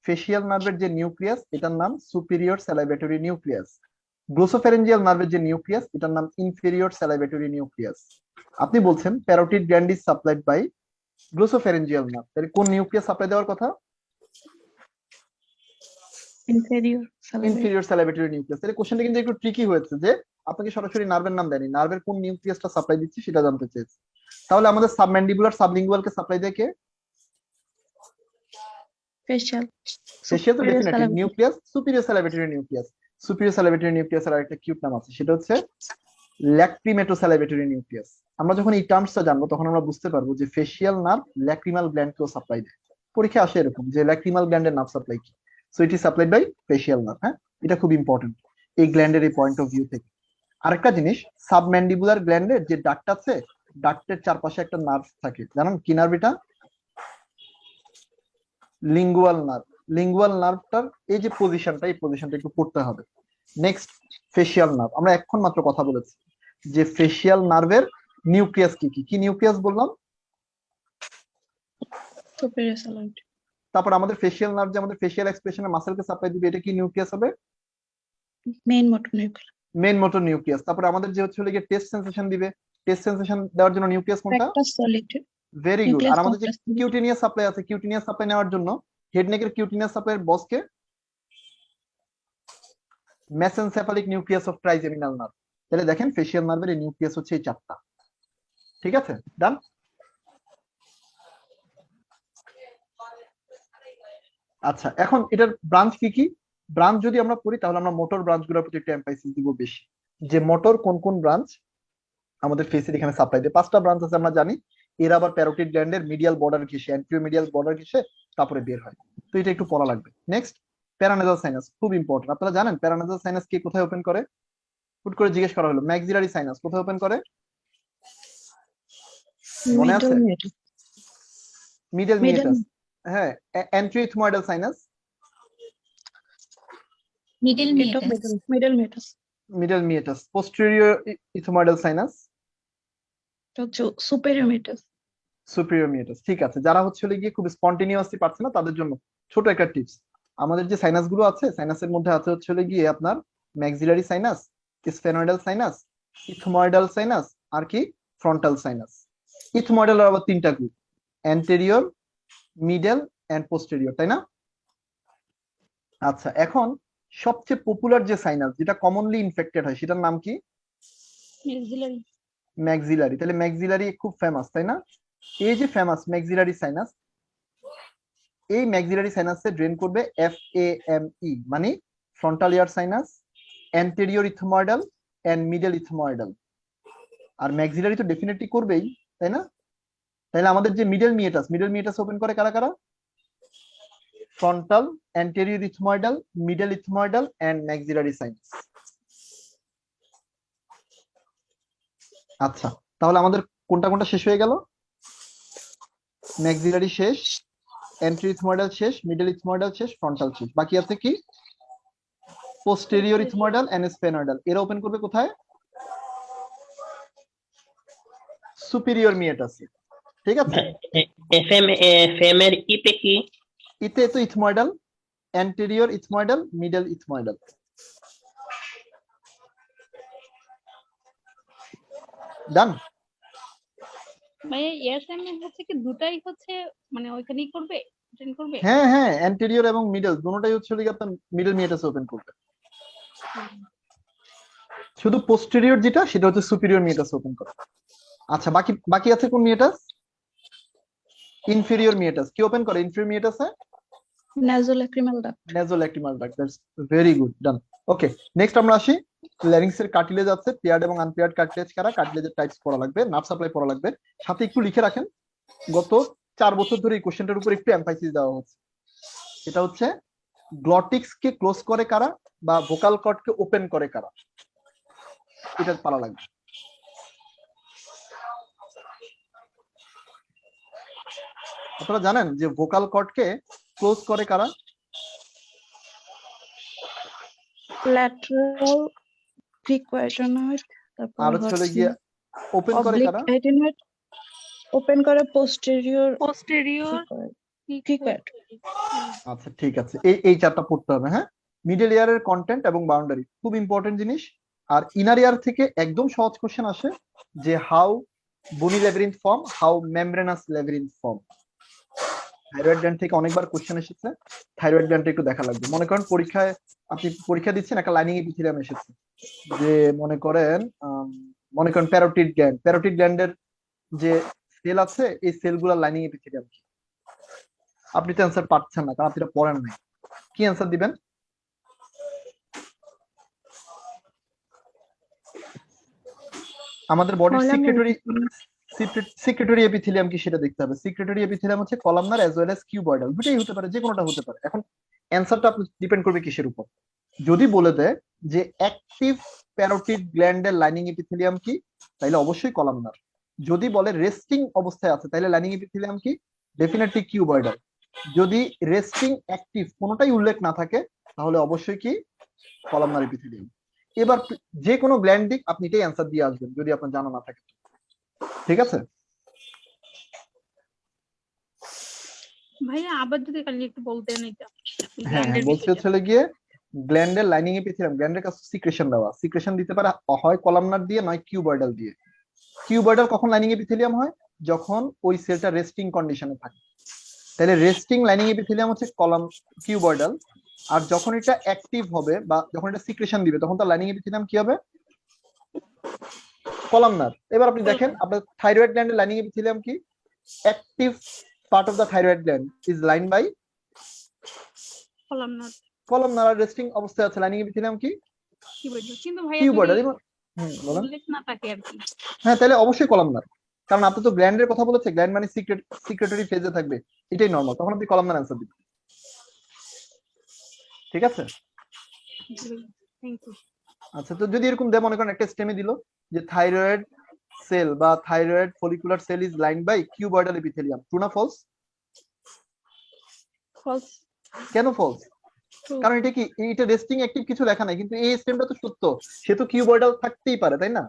S1: ফেসিয়াল নার্ভের যে নিউক্লিয়াস এটার নাম সুপিরিয়র স্যালাইভেটরি নিউক্লিয়াস, গ্লোসোফ্যারেঞ্জিয়াল নার্ভের যে নিউক্লিয়াস এটার নাম ইনফেরিয়র স্যালাইভেটরি নিউক্লিয়াস। আপনি বলছেন parotid gland is supplied by glossopharyngeal nerve, তাহলে কোন নিউক্লিয়াস সাপ্লাই দেওয়ার কথা?
S5: Inferior salivary.
S1: Inferior salivatory nucleus. তাহলে কোশ্চেনটা কিন্তু একটু ট্রিকি হয়েছে, যে আপনাকে সরাসরি নার্ভের নাম দেয়নি, নার্ভের কোন নিউক্লিয়াসটা সাপ্লাই দিচ্ছে সেটা জানতে চেয়েছে। তাহলে আমাদের সাবম্যান্ডিবুলার সাবলিঙ্গুয়ালকে সাপ্লাই দেয় কে?
S5: Facial.
S1: ফেসিয়াল তো
S5: Superior
S1: definitely
S5: salivary.
S1: Nucleus, superior salivatory nucleus. Superior salivatory নিউক্লিয়াসের আরেকটা কিউট নাম আছে, সেটা হচ্ছে ল্যাক্রিমেটোস্যালাইভেটরি নিউক্লিয়াস। আমরা যখন এই টার্মসটা জানবো তখন আমরা বুঝতে পারবো যে ফেসিয়াল নার্ভ ল্যাক্রিমাল গ্ল্যান্ডকেও সাপ্লাই দেয়। পরীক্ষা আসে এরকম যে ল্যাক্রিমাল গ্ল্যান্ডের নার্ভ সাপ্লাই কি, so it is supplied by facial nerve. হ্যাঁ, এটা খুব ইম্পর্টেন্ট এই গ্ল্যান্ডের এই পয়েন্ট অফ ভিউ থেকে। আরেকটা জিনিস, সাবম্যান্ডিবুলার গ্ল্যান্ডের যে ডাক্ট আছে, ডাক্টের চারপাশে একটা নার্ভ থাকে, জানেন কি নার্ভ এটা? Lingual nerve. লিঙ্গুয়াল নার্ভটার এই যে পজিশনটা, এই পজিশনটা একটু পড়তে হবে। Next, facial nerve. আমরা এখন মাত্র কথা বলেছি যে ফেসিয়াল নার্ভের নিউক্লিয়াস কি কি, কি নিউক্লিয়াস বললাম?
S5: Superior salivary.
S1: তারপর আমাদের ফেসিয়াল নার্ভ যে আমাদের ফেসিয়াল এক্সপ্রেশনে মাসেলকে সাপ্লাই দিবে, এটা কি নিউক্লিয়াস হবে?
S5: Main motor nucleus.
S1: Main motor nucleus. তারপর আমাদের যে হচ্ছে গিয়ে টেস্ট সেন্সেশন দিবে, টেস্ট সেন্সেশন দেওয়ার জন্য নিউক্লিয়াস কোনটা?
S5: Rectus solitary.
S1: Very good.
S5: Nucleus
S1: আর আমাদের যে
S5: complex.
S1: কিউটিনিয়াস সাপ্লাই আছে, কিউটিনিয়াস সাপ্লাই নেওয়ার জন্য হেড নেকের কিউটিনিয়াস সাপ্লাইয়ের বসকে মেসেনসেফালিক নিউক্লিয়াস অফ ট্রাইজেমিনাল নার্ভ। তাহলে দেখেন ফেসিয়াল নার্ভের এই নিউক্লিয়াস হচ্ছে এই চারটা। ঠিক আছে, ডান। আচ্ছা, এখন এটার ব্রাঞ্চ কি কি? ব্রাঞ্চ যদি আমরা পড়ি তাহলে আমরা মোটর ব্রাঞ্চগুলোর প্রতি একটু এমফাসিস দিব বেশি, যে মোটর কোন কোন ব্রাঞ্চ আমাদের ফেসের এখানে সাপ্লাই দেয়। 5টা ব্রাঞ্চ আছে আমরা জানি, এর আবার প্যারোটিড গ্ল্যান্ডের মিডিয়াল বর্ডার ঘেঁষে, অ্যান্টিরিয়র মিডিয়াল বর্ডার ঘেঁষে তারপরে বের হয়। তো এটা একটু পড়া লাগবে। নেক্সট, প্যারানেজাল সাইনাস, খুব ইম্পর্টেন্ট। আপনারা জানেন প্যারানেজাল সাইনাস কে কোথায় ওপেন করে? হুট করে জিজ্ঞেস করা হলো ম্যাক্সিলারি সাইনাস কোথায় ওপেন করে, মনে আছে?
S5: Middle meatus.
S1: Middle
S5: Middle.
S1: Meatus. হ্যাঁ, anterior ethmoidal sinus,
S6: Middle
S5: It of
S6: meatus.
S5: middle meatus.
S1: Middle meatus. Posterior ethmoidal sinus,
S5: এটা হচ্ছে superior meatus.
S1: সুপিরিয়র মিয়েটাস। ঠিক আছে, যারা হচ্ছে গিয়ে খুব স্পন্টেনিয়াসলি পারছে না তাদের জন্য ছোট একটা টিপস। আমাদের যে সাইনাস গুলো আছে, সাইনাসের মধ্যে আছে হচ্ছে গিয়ে আপনার maxillary sinus, sphenoidal sinus, ethmoidal sinus, আর কি ফ্রন্টাল সাইনাস। ইথময়েডাল আবার 3টা group, anterior, middle and posterior, তাই না? আচ্ছা, এখন সবচেয়ে পপুলার যে সাইনাস যেটা কমনলি ইনফেক্টেড হয় সেটার নাম কি?
S6: Maxillary.
S1: ম্যাক্সিলারি। তাহলে ম্যাক্সিলারি খুব ফেমাস, তাই না? এই যে ফেমাস ম্যাক্সিলারি সাইনাস, এই ম্যাক্সিলারি সাইনাসে ড্রেন করবে FAME, মানে frontal air sinus, anterior ethmoidal and middle ethmoidal. আর ম্যাক্সিলারি তো ডেফিনেটলি করবেই, তাই না? তাহলে আমাদের যে মিডল মিয়েটাস ওপেন করে কারা কারা? Frontal, anterior ethmoidal, middle ethmoidal and maxillary sinus. আচ্ছা, তাহলে আমাদের কোনটা কোনটা শেষ হয়ে গেল? ম্যাক্সিলারি শেষ, অ্যান্টেরিয়র ইথময়েডাল শেষ, মিডল ইথময়েডাল শেষ, ফ্রন্টাল শেষ। বাকি আছে কি? Posterior ethmoidal and sphenoidal. এরা ওপেন করবে কোথায়? সুপিরিয়র মিয়েটাসে। ঠিক আছে,
S3: এফএম এর ইতে কি?
S1: ইতে তো ethmoidal, anterior ethmoidal, middle ethmoidal. Done.
S6: ভাইয়া এয়ারসাইম হচ্ছে কি দুটাই হচ্ছে মানে ওইখানেই করবে, ট্রেন করবে?
S1: হ্যাঁ হ্যাঁ, অ্যান্টেরিয়র এবং মিডল দুটোটাই হচ্ছে আপনার মিডল মিয়েটাসে ওপেন করবে। শুধু পোস্টেরিয়র যেটা সেটা হচ্ছে সুপিরিয়র মিয়েটাসে ওপেন করে। আচ্ছা, বাকি বাকি আছে কোন মিয়েটাস? ইনফেরিয়র মিয়েটাস। কি ওপেন করে ইনফেরিয়র মিয়েটাসে?
S5: Nasolacrimal duct.
S1: Nasolacrimal duct. That's very good, done. Okay, next আমরা আসি। ল্যারিংস এর কার্টিলেজ আছে, পেয়ার্ড এবং আনপেয়ার্ড কার্টিলেজ কারা, কার্টিলেজের টাইপস পড়া লাগবে, নার্ভ সাপ্লাই পড়া লাগবে। সাথে একটু লিখে রাখেন, গত 4 বছর ধরে এই কোশ্চেনটার উপর একটু এমফাসিস দেওয়া হচ্ছে। এটা হচ্ছে গ্লটিক্স কে ক্লোজ করে কারা বা ভোকাল কর্ড কে ওপেন করে কারা, এটা পারা লাগবে। আপনারা জানেন যে ভোকাল কর্ড কে ক্লোজ করে কারা?
S5: Lateral cricoid. তারপর
S1: আর হচ্ছে গিয়ে ওপেন করে
S5: অবলিক
S1: কারা?
S5: অ্যাটেনুয়েট ওপেন করে পোস্টেরিয়র
S6: পোস্টেরিয়র
S5: কিকোয়েড।
S1: আচ্ছা ঠিক আছে, এই চারটা পড়তে হবে। হ্যাঁ, মিডল ইয়ারের কন্টেন্ট এবং বাউন্ডারি খুব ইম্পর্টেন্ট জিনিস। আর ইনার ইয়ার থেকে একদম সহজ কোশ্চেন আসে যে হাউ বনি labyrinth form, how membranous labyrinth form. Thyroid gland থেকে অনেকবার কোশ্চেন এসেছে, থাইরয়েড গ্ল্যান্ডটা একটু দেখা লাগবে। মনে করেন পরীক্ষায় আপনি পরীক্ষা দিচ্ছেন, একটা লাইনিং এপিথেলিয়াম এসেছে, যে মনে করেন প্যারোটিড গ্ল্যান্ড, প্যারোটিড গ্ল্যান্ডের যে সেল আছে এই সেলগুলোর লাইনিং এপিথেলিয়াম কি? আপনি তো অ্যান্সার পাচ্ছেন না কারণ আপনি এটা পড়েন নাই। কি অ্যান্সার দিবেন? আমাদের বডির সিক্রেটরি এপিথেলিয়াম কি সেটা দেখতে হবে। সিক্রেটরি এপিথেলিয়াম হচ্ছে columnar as well as cuboidal, দুটোই হতে পারে, যে কোনোটা হতে পারে। এখন অ্যান্সারটা আপনি ডিপেন্ড করবে কিসের উপর। যদি বলে দেয় যে অ্যাক্টিভ প্যারোটিড গ্ল্যান্ডের লাইনিং এপিথেলিয়াম কি, তাহলে অবশ্যই কলামনার। যদি বলে রেস্টিং অবস্থায় আছে, তাহলে লাইনিং এপিথেলিয়াম কি? Definitely cuboidal. যদি রেস্টিং অ্যাক্টিভ কোনোটাই উল্লেখ না থাকে, তাহলে অবশ্যই কি? Columnar epithelium. এবার যে কোনো গ্ল্যান্ড দিক আপনি এটাই অ্যান্সার দিয়ে আসবেন যদি আপনার জানা না থাকে। ঠিক আছে
S6: ভাইয়া আবার যদি কালি একটু বলতেন এটা
S1: হ্যাঁ, বলছি হচ্ছে গিয়ে গ্ল্যান্ডের লাইনিং এপিথেলিয়াম, গ্ল্যান্ডের কাছে সিক্রেশন দেওয়া, সিক্রেশন দিতে পারে হয় কলামনার দিয়ে নয় কিউবয়েডাল দিয়ে। কিউবয়েডাল কখন লাইনিং এপিথেলিয়াম হয়? যখন ওই সেলটা রেস্টিং কন্ডিশনে থাকে, তাহলে রেস্টিং লাইনিং এপিথেলিয়াম হচ্ছে কলাম কিউবয়েডাল। আর যখন এটা অ্যাক্টিভ হবে বা যখন এটা সিক্রেশন দিবে, তখন তার লাইনিং এপিথেলিয়াম কি হবে? কলামনার। এবার আপনি দেখেন আপনার থাইরয়েড গ্ল্যান্ডের লাইনিং এপিথেলিয়াম কি? Active part of the thyroid gland is line by
S6: columnar.
S1: Columnar. আর রেস্টিং অবস্থায় আছে লাইনিং এপিথেলিয়াম কি?
S6: কিন্তু ভাইয়া
S1: কিউবয়েডাল।
S6: যদি
S1: বলেন।
S6: উল্লেখ না থাকে আর কি।
S1: হ্যাঁ, তাহলে অবশ্যই কলামনার, কারণ আপনি তো গ্ল্যান্ডের কথা বলেছে, গ্ল্যান্ড মানে সিক্রেটরি ফেজে থাকবে, এটাই নরমাল, তখন আপনি কলামনার অ্যান্সার দিবেন। ঠিক আছে
S6: থ্যাংক ইউ।
S1: আচ্ছা, তো যদি এরকম দেয়, মনে করেন একটা স্টেমে দিল যে থাইরয়েড সেল বা thyroid follicular cell is line by cuboidal epithelium, true না ফলস?
S6: ফলস।
S1: কেন ফলস? কারণ এটা কি, এটা রেস্টিং অ্যাক্টিভ কিছু লেখা নাই, কিন্তু এই স্টেমটা তো সত্য, সে তো কিউবয়েডাল থাকতেই পারে, তাই না?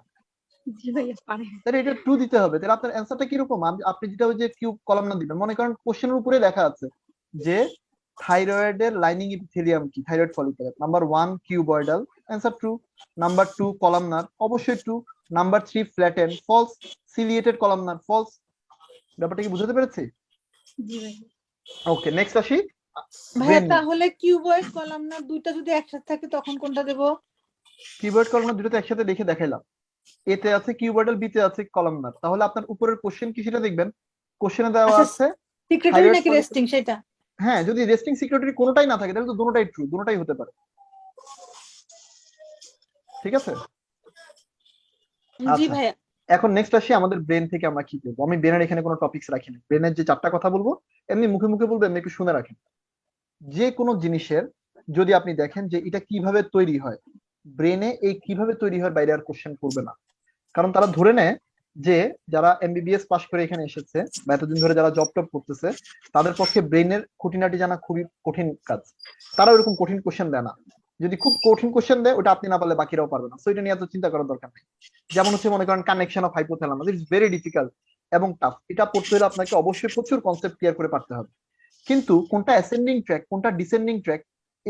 S6: জি ভাইয়া পারে।
S1: তাহলে এটা ট্রু দিতে হবে। তাহলে আপনার অ্যান্সারটা কিরকম? আপনি যেটা ওই যে কিউব কলামনার দিবেন, মনে করেন কোশ্চেনের উপরে লেখা আছে যে থাইরয়েডের লাইনিং এপিথেলিয়াম কি? Thyroid follicular. Number 1 cuboidal, answer true. Number 2 columnar, অবশ্যই true. Number 3 flatten, false. Ciliated columnar, false. ব্যাপারটা কি বুঝতে পেরেছি?
S6: জি ভাইয়া।
S1: ওকে, নেক্সট আসি।
S7: ভাইয়া তাহলে কিউবয়েড কলামনার দুইটা যদি একসাথে থাকে তখন কোনটা দেব?
S1: কিউবয়েড কলামনার দুটোতে একসাথে লিখে দেখাইলাম। এতে আছে কিউবয়েডাল, বিতে আছে কলামনার। তাহলে আপনার উপরের কোশ্চেন কি সেটা দেখবেন। কোশ্চেনে দেওয়া
S7: আচ্ছা,
S1: আছে
S7: সিক্রেটরি
S1: থাইরয়েড
S7: নাকি রেস্টিং সেটা?
S1: হ্যাঁ, যদি রেস্টিং সিক্রেটরি কোনোটাই না থাকে তাহলে তো দুটোটাই ট্রু, দুটোটাই হতে পারে। ঠিক আছে
S7: জি
S1: আচ্ছা,
S7: ভাইয়া।
S1: এখন নেক্সট আসি আমাদের ব্রেন থেকে আমরা কি করবো। আমি ব্রেনের এখানে কোনো টপিকস রাখি না, ব্রেনের যে চারটা কথা বলবো এমনি মুখে মুখে বলবো, এমনি একটু শুনে রাখেন। যে কোনো জিনিসের যদি আপনি দেখেন যে এটা কিভাবে তৈরি হয়, ব্রেনে এই কিভাবে তৈরি হয় বাইরে আর কোশ্চেন করবে না, কারণ তারা ধরে নেয় যে যারা এমবিবিএস পাশ করে এখানে এসেছে বা এতদিন ধরে যারা জব টপ করতেছে, তাদের পক্ষে ব্রেনের খুঁটিনাটি জানা খুবই কঠিন কাজ। তারা ওরকম কঠিন কোশ্চেন দেয় না। যদি খুব কঠিন কোশ্চেন দেয়, ওটা আপনি না পারলে বাকিরাও পারবে না, সো এটা নিয়ে এত চিন্তা করার দরকার নেই। যেমন হচ্ছে মনে করেন connection off hypothalamus, it's very difficult এবং টাফ। এটা পড়তে হলে আপনাকে অবশ্যই প্রচুর কনসেপ্ট ক্লিয়ার করে পারতে হবে। কিন্তু কোনটা অ্যাসেন্ডিং ট্র্যাক, কোনটা ডিসেন্ডিং ট্র্যাক,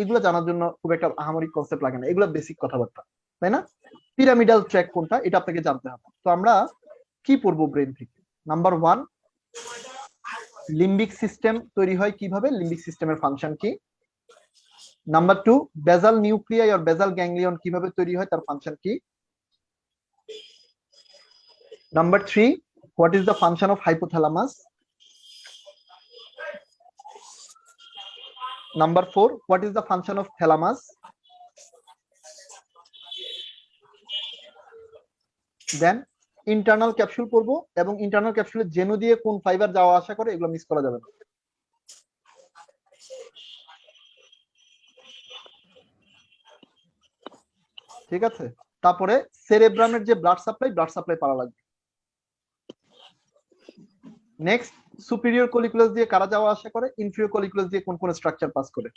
S1: এগুলো জানার জন্য খুব একটা আহামরি কনসেপ্ট লাগে না, এগুলো বেসিক কথাবার্তা, তাই না? পিরামিডাল ট্র্যাক কোনটা, এটা আপনাকে জানতে হবে। তো আমরা কি পড়বো ব্রেন থেকে? নাম্বার 1, লিম্বিক সিস্টেম তৈরি হয় কিভাবে, লিম্বিক সিস্টেমের ফাংশন কি। নাম্বার 2, বেসাল নিউক্লিয়াই আর বেসাল গ্যাংলিয়ন কিভাবে তৈরি হয়, তার ফাংশন কি। Number 3, what is the function of hypothalamus. Number 4, what is the function of thalamus. Then internal capsule পড়বো, এবং ইন্টারনাল ক্যাপসুলের জেনু দিয়ে কোন ফাইবার যাওয়া আসা করে, এগুলো মিস করা যাবে না। ঠিক আছে, তারপরে সেরেব্রামের যে ব্লাড সাপ্লাই পারা লাগবে। নেক্সট, সুপিরিয়র কলিকুলাস দিয়ে কারা যাওয়া আসা করে, ইনফিরিয়র কলিকুলাস দিয়ে কোন কোন স্ট্রাকচার পাস করে।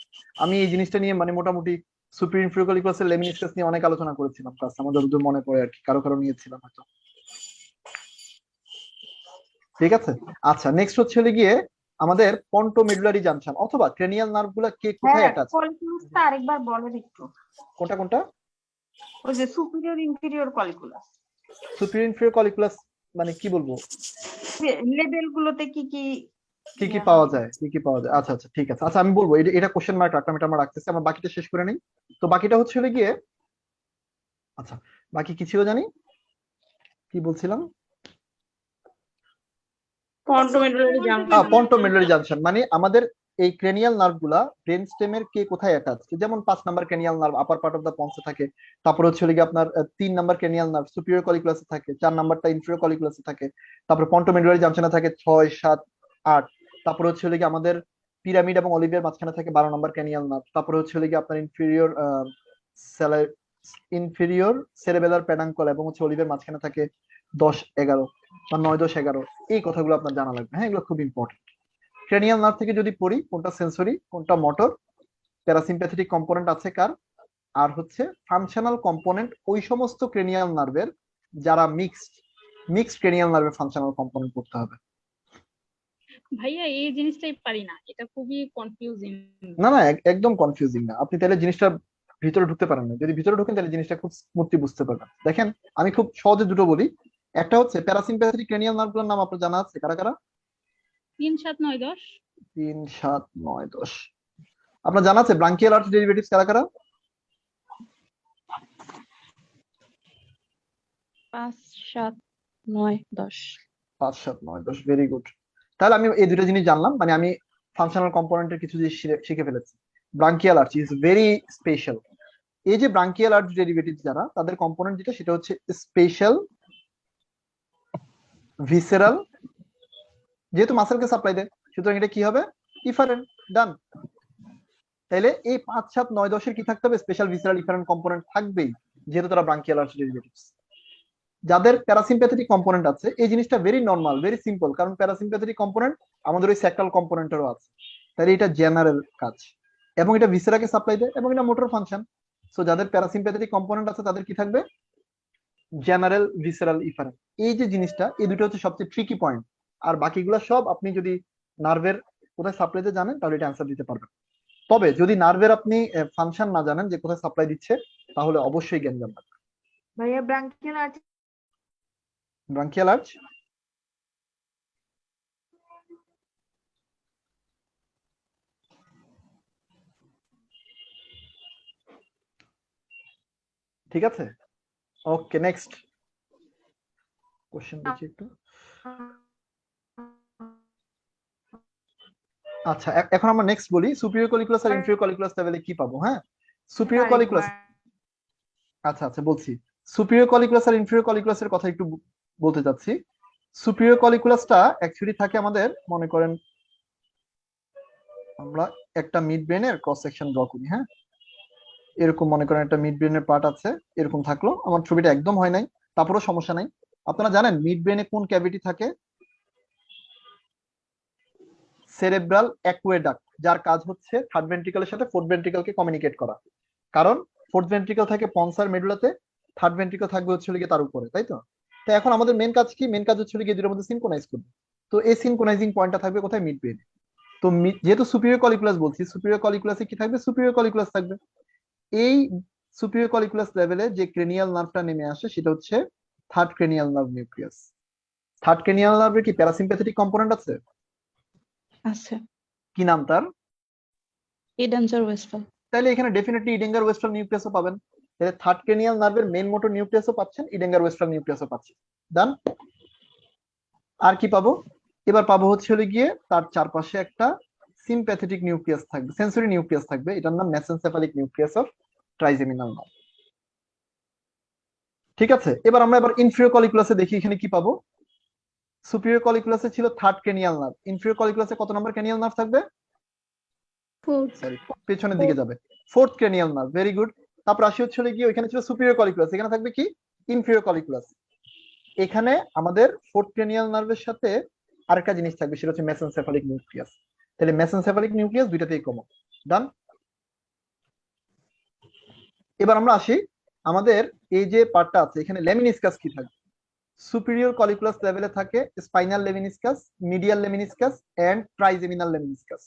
S1: আমি এই জিনিসটা নিয়ে মানে মোটামুটি সুপিরিয়র ইনফিরিয়র কলিকুলাসের লেমিনিসকাস নিয়ে অনেক আলোচনা করেছিলাম ক্লাস, আমাদের যদি মনে পড়ে আর কি, কারো নিয়েছিলাম হয়তো। ঠিক আছে। আচ্ছা, নেক্সট হচ্ছে হলো গিয়ে আমাদের পন্টোমেডুলারি জাংশন অথবা ক্রেনিয়াল নার্ভ গুলা কে কোথায় অ্যাটাচ?
S8: কলিকুলাসটা আরেকবার বলেন একটু।
S1: কোনটা কোনটা?
S8: ওই যে সুপিরিয়র ইনফিরিয়র কলিকুলাস
S1: সুপিরিয়র ইনফিরিয়র কলিকুলাস মানে কি বলবো,
S8: লেভেল গুলোতে কি কি
S1: কি কি পাওয়া যায়, কি কি পাওয়া যায়? আচ্ছা আচ্ছা ঠিক আছে, আচ্ছা আমি বলবো, এটা কোশ্চেন মার্ক রাখলাম, এটা আমরা রাখতেছি, আমরা বাকিটা শেষ করে নিই। তো বাকিটা হচ্ছে হলো গিয়ে, আচ্ছা বাকি কি ছিল জানি, কি বলছিলাম? পন্টোমেডুলারি জাংশন মানে আমাদের এই ক্রেনিয়াল নার্ভ গুলা ব্রেন স্টেমের কে কোথায় অ্যাটাচ, যেমন 5 number cranial nerve upper part of the পন্সে থাকে, তারপর হচ্ছে হলো গিয়ে আপনার 3 নাম্বার ক্রেনিয়াল নার্ভ সুপিরিয়র কলিকুলাসে থাকে, 4 নাম্বারটা ইনফিরিয়র কলিকুলাসে থাকে, তারপর পন্টোমেডুলারি জাংশনে থাকে 6 7 8, তারপর হচ্ছে হলো গিয়ে আমাদের পিরামিড এবং অলিভিয়ার মাঝখানে থাকে 12 নাম্বার ক্রেনিয়াল নার্ভ, তারপর হচ্ছে হলো গিয়ে আপনার ইনফিরিয়র সেরেবেলার প্যাডাঙ্কল এবং হচ্ছে অলিভিয়ার মাঝখানে থাকে 10 11 বা 9 10 11। এই কথাগুলো আপনার জানা লাগবে, হ্যাঁ এগুলো খুব ইম্পর্টেন্ট। ক্রেনিয়াল নার্ভ থেকে যদি পড়ি, কোনটা সেন্সরি কোনটা মোটর, প্যারাসিম্প্যাথেটিক কম্পোনেন্ট আছে কার, আর হচ্ছে ফাংশনাল কম্পোনেন্ট ওই সমস্ত ক্রেনিয়াল নার্ভের যারা মিক্সড ক্রেনিয়াল নার্ভের ফাংশনাল কম্পোনেন্ট পড়তে হবে।
S6: ভাইয়া এই জিনিসটাই পারি না, এটা খুবই কনফিউজিং।
S1: না না একদম কনফিউজিং না, আপনি তাহলে জিনিসটা ভিতরে ঢুকতে পারেন না, যদি ভিতরে ঢুকেন তাহলে জিনিসটা খুব স্মুথলি বুঝতে পারবেন। দেখেন আমি খুব সহজে দুটো বলি, একটা হচ্ছে প্যারাসিম্প্যাথেটিক ক্রেনিয়াল নার্ভগুলোর নাম আপনার জানা আছে কারা কারা?
S6: 3 7 9 10
S1: 3 7 9 10 আপনার জানা আছে? ব্রাঙ্কিয়াল আর্চ ডেরিভেটিভস কারা কারা?
S5: 5 7 9 10
S1: 5 7 9 10 ভেরি গুড। তাহলে আমি এই দুটো জিনিস জানলাম, মানে আমি ফাংশনাল কম্পোনেন্টের কিছু জিনিস শিখে ফেলেছি। Branchial arch is very special. এই যে ব্রাঙ্কিয়াল আর্চ ডেরিভেটিভ যারা, তাদের কম্পোনেন্ট যেটা সেটা হচ্ছে স্পেশাল ভিসেরাল, যেহেতু মাসেলকে সাপ্লাই দেয় সুতরাং এটা কি হবে? ইফারেন্ট। ডান। তাইলে এই 5 7 9 10 এর কি থাকতে হবে? স্পেশাল ভিসেরাল ইফারেন্ট কম্পোনেন্ট থাকবেই, যেহেতু তারা ব্রাঙ্কিয়াল আর্চ ডেরিভেটিভস। যাদের প্যারাসিম্প্যাথেটিক কম্পোনেন্ট আছে, এই জিনিসটা ভেরি নরমাল ভেরি সিম্পল, কারণ প্যারাসিম্প্যাথেটিক কম্পোনেন্ট আমাদের ওই স্যাক্রাল কম্পোনেন্টেরও আছে, তাহলে এটা জেনারেল কাজ, এবং এটা ভিসেরাকে সাপ্লাই দেয় এবং এটা মোটর ফাংশন। সো যাদের প্যারাসিম্প্যাথেটিক কম্পোনেন্ট আছে তাদের কি থাকবে? General visceral efferent. এই যে জিনিসটা, এই দুটো হচ্ছে সবচেয়ে ট্রিকি পয়েন্ট, আর বাকিগুলো সব আপনি যদি নার্ভের কোথায় সাপ্লাই দিয়ে জানেন তাহলে এটা অ্যান্সার দিতে পারবেন। তবে যদি নার্ভের আপনি ফাংশন না জানেন যে কোথায় সাপ্লাই দিচ্ছে, তাহলে অবশ্যই জ্ঞান জানবেন।
S8: ভাইয়া ব্রাঙ্কিয়াল আর্চ
S1: ব্রাঙ্কিয়াল আর্চ ঠিক আছে, ওকে নেক্সট কোশ্চেন দেখি একটু। আচ্ছা এখন আমরা নেক্সট বলি সুপিরিয়র কলিকুলাস আর ইনফিরিয়র কলিকুলাস লেভেলে কি পাবো। হ্যাঁ সুপিরিয়র কলিকুলাস, আচ্ছা আচ্ছা বলছি, সুপিরিয়র কলিকুলাস আর ইনফিরিয়র কলিকুলাসের কথা একটু বলতে চাচ্ছি। সুপিরিয়র কলিকুলাসটা অ্যাকচুয়ালি থাকে আমাদের, মনে করেন আমরা একটা মিড ব্রেনের ক্রস সেকশন ড্র করি, হ্যাঁ এরকম মনে করেন একটা মিড ব্রেনের পার্ট আছে, এরকম থাকলো, আমার ছবিটা একদম হয় নাই, তারপরেও সমস্যা নাই। আপনারা জানেন মিড ব্রেনে কোন ক্যাভিটি থাকে? সেরেব্রাল অ্যাকুয়েডাক্ট, যার কাজ হচ্ছে থার্ড ভেন্ট্রিকলের সাথে ফোর্থ ভেন্ট্রিকলকে কমিউনিকেট করা, কারণ ফোর্থ ভেন্ট্রিকল থাকে পন্সার মেডুলাতে, থার্ড ভেন্ট্রিকল থাকবে হচ্ছে লিগে তার উপরে, তাই তো? তো এখন আমাদের মেন কাজ কি? মেন কাজ হচ্ছে লিগে দুটোর মধ্যে সিনক্রোনাইজ করবে। তো এই সিনক্রোনাইজিং পয়েন্টটা থাকবে কোথায়? মিড ব্রেনে। তো যেহেতু সুপিরিয়র কলিকুলাস বলছি, সুপিরিয়র কলিকুলাসে কি থাকবে? সুপিরিয়র কলিকুলাস থাকবে। এই সুপিরিয়র কলিকুলাস লেভেলে যে ক্রেনিয়াল নার্ভটা নেমে আসে সেটা হচ্ছে third cranial nerve nucleus. Third cranial নার্ভের কি প্যারাসিম্প্যাথেটিক কম্পোনেন্ট আছে?
S5: আছে।
S1: কি নাম তার?
S5: ইডেঞ্জার ওয়েস্টফাল।
S1: তাহলে এখানে ডেফিনেটলি ইডেঙ্গার ওয়েস্টফাল নিউক্লিয়াসও পাবেন। তাহলে থার্ড ক্রেনিয়াল নার্ভের মেন মোটর নিউক্লিয়াসও পাচ্ছেন, ইডেঙ্গার ওয়েস্টফাল নিউক্লিয়াসও পাচ্ছেন। ডান। আর কি পাবো? এবার পাবো হচ্ছে হলো গিয়ে তার চারপাশে একটা সিম্প্যাথেটিক নিউক্লিয়াস থাকবে, সেন্সরি নিউক্লিয়াস থাকবে, এটার নাম মেসেনসেফালিক নিউক্লিয়াস অফ ট্রাইজেমিনাল নার্ভ। ঠিক আছে, এবার আমরা ইনফিরিয়র কলিকুলাসে দেখি এখানে কি পাবো। সুপিরিয়র কলিকুলাসে ছিল থার্ড ক্রেনিয়াল নার্ভ, ইনফিরিয়র কলিকুলাসে কত নম্বর ক্রেনিয়াল নার্ভ থাকবে? সরি পেছনের দিকে যাবে, fourth cranial nerve. Very good. তারপর আসি হচ্ছে গিয়ে ওইখানে ছিল সুপিরিয়র কলিকুলাস, এখানে থাকবে কি? ইনফিরিয়র কলিকুলাস। এখানে আমাদের ফোর্থ ক্রেনিয়াল নার্ভের সাথে আরেকটা জিনিস থাকবে, সেটা হচ্ছে মেসেনসেফালিক নিউক্লিয়াস। তাহলে মেসেনসেফালিক নিউক্লিয়াস দুইটাতেই কমন। ডান। এবার আমরা আসি আমাদের এই যে পার্টটা আছে এখানে লেমিনিসকাস কি থাকবে? সুপিরিয়র কলিকুলাস লেভেলে থাকে spinal lemniscus, medial lemniscus and trigeminal lemniscus.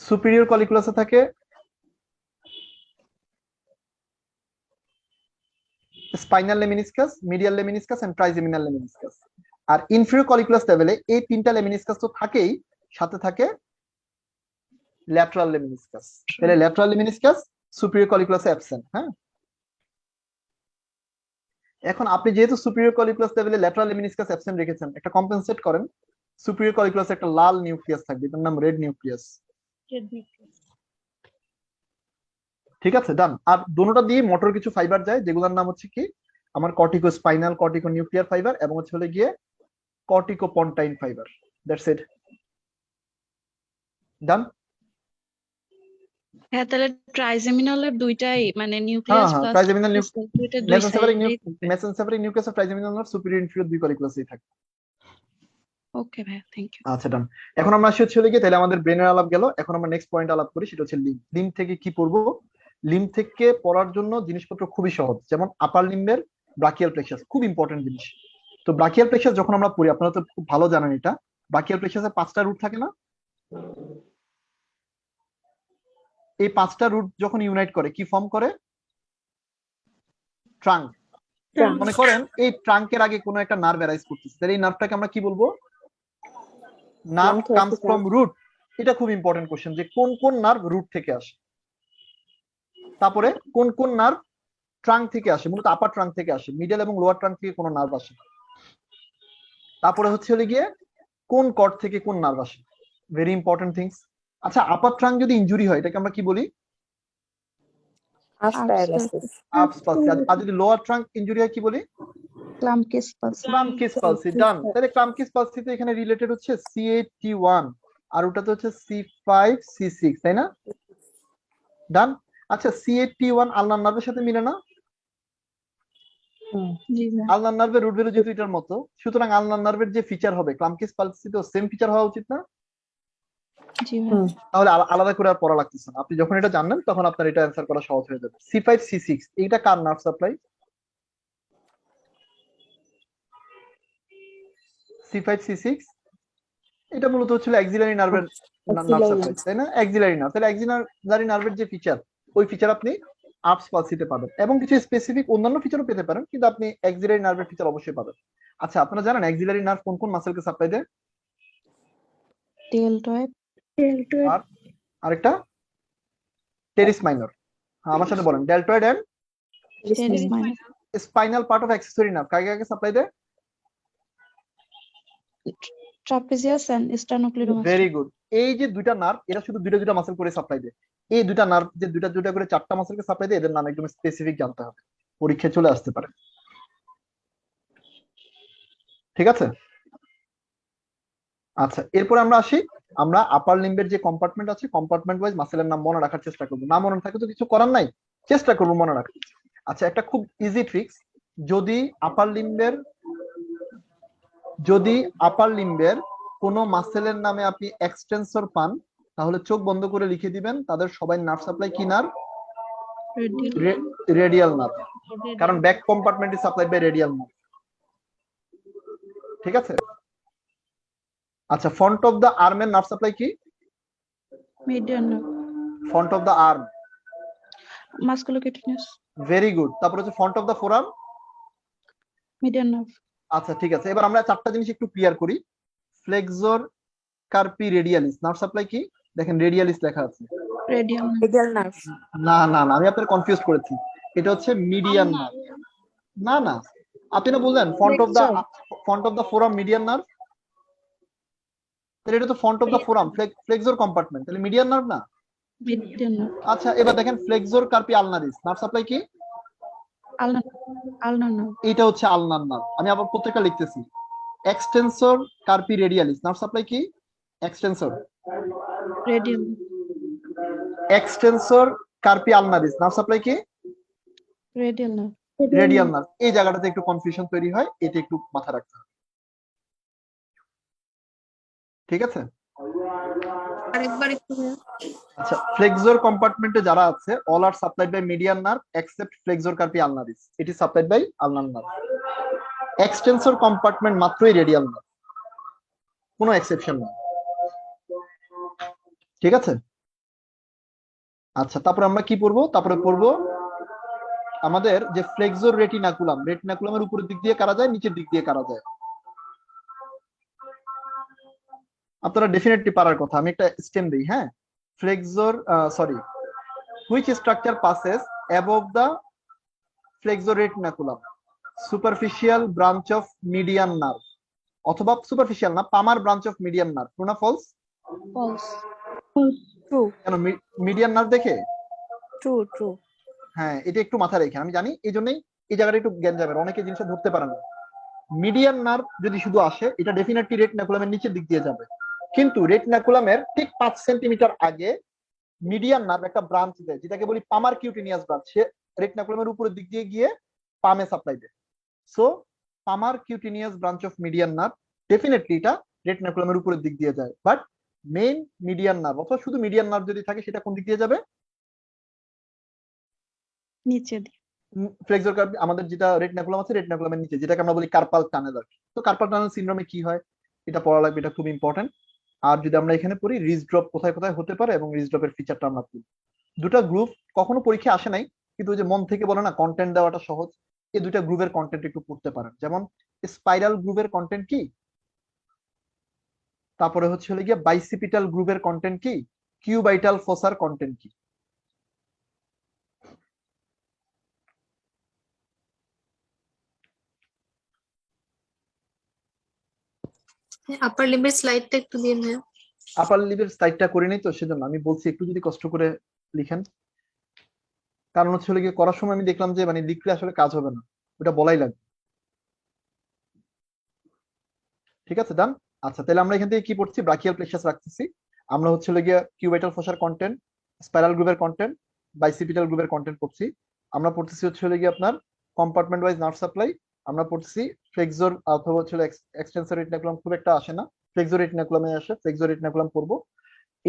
S1: সুপিরিয়র কলিকুলাসে থাকে spinal lemniscus, medial lemniscus and trigeminal lemniscus. আর ইনফিরিয়র কলিকুলাস লেভেলে এই তিনটা লেমিনিসকাস তো থাকেই, সাথে থাকে ল্যাটারাল লেমিনিসকাস। তাহলে ল্যাটারাল লেমিনিসকাস সুপিরিয়র কলিকুলাসে অ্যাবসেন্ট। হ্যাঁ, এখন আপনি যেহেতু সুপিরিয়র কলিকুলাস লেভেলে ল্যাটারাল লেমিনিসকাস অ্যাবসেন্ট রেখেছেন, একটা কম্পেনসেট করেন। সুপিরিয়র কলিকুলাসে একটা লাল নিউক্লিয়াস থাকবে, এটার নাম রেড নিউক্লিয়াস। ঠিক আছে, ডান। আর দুটোটা দিয়ে মোটর কিছু ফাইবার যায়, যেগুলোর নাম হচ্ছে কি আমার corticospinal, corticonuclear fibre এবং হচ্ছে হলে গিয়ে corticopontine fibre. That's it, done.
S5: হ্যাঁ, তাহলে ট্রাইজেমিনালের দুইটাই মানে
S1: হ্যাঁ
S5: নিউক্লিয়াস
S1: হ্যাঁ,
S5: প্লাস
S1: ট্রাইজেমিনাল
S5: দুইটা দুই সাইডেই থাকবে।
S1: মেসেনসেফারিক নিউক্লিয়াস আর ট্রাইজেমিনাল নার্ভ সুপিরিয়র ইনফিরিয়র দুই কলিকুলাসেই থাকে।
S5: ওকে ভাই, থ্যাংক ইউ।
S1: আচ্ছা, ডান। এখন আমরা আসি হচ্ছে গিয়ে, তাহলে আমাদের ব্রেনের আলাপ গেল, এখন আমরা নেক্সট পয়েন্ট আলাপ করি, সেটা হচ্ছে লিম্ব। লিম্ব থেকে কি পড়বো? লিম্ব থেকে পড়ার জন্য জিনিসপত্র খুবই সহজ, যেমন আপার লিম্বের ব্রাকিয়াল প্লেক্সাস, খুব ইম্পর্টেন্ট জিনিস। তো ব্রাকিয়াল প্লেক্সাস যখন আমরা পড়ি, আপনারা তো খুব ভালো জানেন এটা, ব্রাকিয়াল প্লেক্সাসে 5টা রুট থাকে না? এই 5টা রুট যখন ইউনাইট করে কি ফর্ম করে? ট্রাঙ্ক। মনে করেন এই ট্রাঙ্কের আগে কোনো একটা নার্ভ অ্যারাইজ করতেছে, তাহলে এই নার্ভটাকে আমরা কি বলবো? Nerve comes from root. এটা খুব ইম্পর্টেন্ট কোশ্চেন, যে কোন কোন নার্ভ রুট থেকে আসে, তারপরে কোন কোন নার্ভ ট্রাঙ্ক থেকে আসে, মূলত আপার ট্রাঙ্ক থেকে আসে, মিডল এবং লোয়ার ট্রাঙ্ক থেকে কোনো নার্ভ আসে না। তারপরে হচ্ছে গিয়ে কোন কর্ড থেকে কোন নার্ভ আসে, ভেরি ইম্পর্টেন্ট থিংস। আচ্ছা, আপার ট্রাঙ্ক যদি ইনজুরি হয়, এটাকে আমরা কি বলি?
S5: আর্টস
S1: আপস পালসি। আর যদি লোয়ার ট্রাঙ্ক ইনজুরি হয় কি বলি?
S5: ক্লামকিস পালসি।
S1: ক্লামকিস পালসি, ডান। তাহলে ক্লামকিস পালসি তো এখানে রিলেটেড হচ্ছে C8T1 আর ওটাতে হচ্ছে C5C6, তাই না? ডান। আচ্ছা, C8T1 আলনার নার্ভের সাথে মিলে না?
S5: জি ভাই।
S1: আলনার নার্ভের রুট ভ্যালু যেহেতু এটার মতো, সুতরাং আলনার নার্ভের যে ফিচার হবে ক্লামকিস পালসিতেও সেম ফিচার হওয়া উচিত না?
S5: জি ভাই।
S1: তাহলে আলাদা করে আর পড়া লাগতেছে না, আপনি যখন এটা জানবেন তখন আপনার এটা অ্যান্সার করা সহজ হয়ে যাবে। C5C6 এইটা কার নার্ভ সাপ্লাই? C5C6 এটা মূলত হচ্ছে অ্যাক্সিলারি নার্ভের নার্ভ সাপ্লাই, তাই না? Axillary nerve. তাহলে অ্যাক্সিলারি নার্ভের যে ফিচার, ওই ফিচার আপনি আপস পালসিতে পাবেন, এবং কিছু স্পেসিফিক অন্যান্য ফিচারও পেতে পারেন, কিন্তু আপনি অ্যাক্সিলারি নার্ভের ফিচার অবশ্যই পাবেন। আচ্ছা, আপনারা জানেন অ্যাক্সিলারি নার্ভ কোন কোন মাসেলকে সাপ্লাই দেয়?
S5: ডেলটয়েড।
S1: আর আরেকটা টেরিস মাইনর। হ্যাঁ, আমার সাথে বলেন, deltoid and
S5: teres minor.
S1: Spinal part of accessory nerve কাকে কাকে সাপ্লাই দেয়?
S5: Trapezius and sternocleidomastoid.
S1: Very good. এই যে দুইটা নার্ভ, এরা শুধু দুইটা দুইটা মাসেল করে সাপ্লাই দেয়। এই দুইটা নার্ভ যে দুইটা দুইটা করে 4টা মাসেলকে সাপ্লাই দেয়, এদের নাম একদম স্পেসিফিক জানতে হবে, পরীক্ষায় চলে আসতে পারে। ঠিক আছে? আচ্ছা, এরপরে আমরা আসি, আমরা আপার লিম্বের যে কম্পার্টমেন্ট আছে, কম্পার্টমেন্ট ওয়াইজ মাসেলের নাম মনে রাখার চেষ্টা করবো। না মনে থাকে তো কিছু করার নাই, চেষ্টা করবো মনে রাখার। আচ্ছা, একটা খুব ইজি ট্রিক্স, যদি আপার লিম্বের কোনো মাসেলের নামে আপনি এক্সটেন্সর পান, তাহলে চোখ বন্ধ করে লিখে দিবেন তাদের সবাই নার্ভ সাপ্লাই কি নার্ভ? রেডিয়াল নার্ভ, কারণ back compartment is supplied by radial nerve. ঠিক আছে? আচ্ছা, ফ্রন্ট অফ দা আর্মের নার্ভ সাপ্লাই কি?
S5: Median nerve.
S1: Front of the arm?
S5: Musculocutaneous.
S1: Very good. তারপর হচ্ছে front of the forearm?
S5: Median nerve.
S1: আচ্ছা, ঠিক আছে। এবার আমরা 4টা জিনিস একটু ক্লিয়ার করি। ফ্লেক্সর কার্পি রেডিয়ালিস নার্ভ সাপ্লাই কি? দেখেন রেডিয়ালিস লেখা আছে।
S5: Radial nerve.
S1: না না না, আমি আপনার কনফিউজ করেছি, এটা হচ্ছে মিডিয়ান নার্ভ। না না, আপনি না বললেন front of the forearm median nerve, তাহলে এটা তো front of the forearm flexor compartment, তাহলে মিডিয়ান নার্ভ না?
S5: Median nerve.
S1: আচ্ছা, এবার দেখেন flexor carpi ulnaris nerve supply কি?
S5: Ulnar nerve.
S1: এটা হচ্ছে আলনার নার্ভ। আমি আবার প্রত্যেকটা লিখতেছি। Extensor carpi radialis nerve supply কি? Extensor.
S5: Radial.
S1: Extensor carpi ulnaris nerve supply কি?
S5: Radial nerve.
S1: Radial nerve. এই জায়গাটাতে একটু কনফিউশন তৈরি হয়, এটা একটু মাথা রাখতে হবে। ঠিক আছে?
S2: আরেকবার একটু
S1: আচ্ছা, ফ্লেক্সর কম্পার্টমেন্টে যারা আছে all are supplied by median nerve except flexor carpi ulnaris, it is supplied by ulnar nerve. Extensor compartment মাত্রই রেডিয়াল নার্ভ, কোনো এক্সেপশন নেই। ঠিক আছে, আচ্ছা তারপরে আমরা কি পড়বো? তারপরে পড়বো আমাদের যে ফ্লেক্সর রেটিনাকুলাম, রেটিনাকুলামের উপরের দিক দিয়ে কারা যায়, নিচের দিক দিয়ে কারা যায়। আপনারা ডেফিনেটলি পারার কথা, আমি একটা স্টেম দিই। হ্যাঁ, flexor sorry which structure passes above the flexor retinaculum, superficial branch of median nerve, অথবা সুপারফিশিয়াল না, palmar branch of median nerve. True না ফলস?
S5: ফলস।
S2: ট্রু
S1: কেন মিডিয়ান নার্ভ দেখে?
S2: True true.
S1: হ্যাঁ, এটা একটু মাথায় রেখে, আমি জানি এই জন্যই এই জায়গাটা একটু জ্ঞান যাবে, অনেকে জিনিসটা ধরতে পারে না। মিডিয়ান নার্ভ যদি শুধু আসে, এটা ডেফিনেটলি রেটিনাকুলামের নিচের দিক দিয়ে যাবে, কিন্তু রেটিনাকুলামের ঠিক 5 সেন্টিমিটার আগে মিডিয়ান নার্ভ একটা ব্রাঞ্চ দেয়, যেটাকে বলি পামার কিউটিনিয়াস ব্রাঞ্চ। সে রেটিনাকুলামের উপরের দিক দিয়ে গিয়ে পামে সাপ্লাই দেয়। So পামার cutaneous branch of median nerve definitely এটা রেটিনাকুলামের উপরের দিক দিয়ে যায়, বাট মেইন মিডিয়ান নার্ভ অথবা শুধু মিডিয়ান নার্ভ যদি থাকে, সেটা কোন দিক দিয়ে যাবে?
S5: নিচে দিয়ে।
S1: ফ্লেক্সর কার্ভ আমাদের যেটা রেটিনাকুলাম আছে, রেটিনাকুলামের নিচে, যেটাকে আমরা বলি কার্পাল টানেল আর কি। তো কার্পাল টানেল সিনড্রোমে কি হয় এটা পড়া লাগবে, এটা খুব ইম্পর্টেন্ট। আর যদি আমরা এখানে পড়ি রিজ ড্রপ কোথায় কোথায় হতে পারে এবং রিজ ড্রপের ফিচারটা আমরা পড়ি। দুটা গ্রুপ কখনো পরীক্ষা আসে নাই, কিন্তু ওই যে মন থেকে বলে না কন্টেন্ট দেওয়াটা সহজ, এই দুটা গ্রুপের কন্টেন্ট একটু পড়তে পারেন। যেমন স্পাইরাল গ্রুপের কন্টেন্ট কি, তারপরে হচ্ছে হলে গিয়ে বাইসিপিটাল গ্রুপের কন্টেন্ট কি, কিউবাইটাল ফোসার কন্টেন্ট কি।
S2: আপার লিমিট স্লাইডটা একটু দিন। হ্যাঁ,
S1: আপার লিভের স্লাইডটা করে নেই তো, সেজন্য আমি বলছি একটু যদি কষ্ট করে লিখেন। কারণ হচ্ছে হলে গিয়ে করার সময় আমি দেখলাম যে মানে লিখলে আসলে কাজ হবে না, ওটা বলাই লাগবে। ঠিক আছে, ডান। আচ্ছা, তাহলে আমরা এখান থেকে কি পড়ছি? ব্রাকিয়াল প্লেক্সাস রাখতেছি আমরা, হচ্ছে হলে গিয়ে কিউবাইটাল ফোসার কন্টেন্ট, স্পাইরাল গ্রুপের কন্টেন্ট, বাইসিপিটাল গ্রুপের কন্টেন্ট পড়ছি। আমরা পড়তেছি হচ্ছে হলে গিয়ে আপনার কম্পার্টমেন্ট ওয়াইজ নার্ভ সাপ্লাই। আমরা পড়তেছি ফ্লেক্সর অথবা হচ্ছে এক্সটেন্সর রেটিনাকুলাম, খুব একটা আসে না, ফ্লেক্সর রেটিনাকুলামে আসে, ফ্লেক্সর রেটিনাকুলাম পড়বো।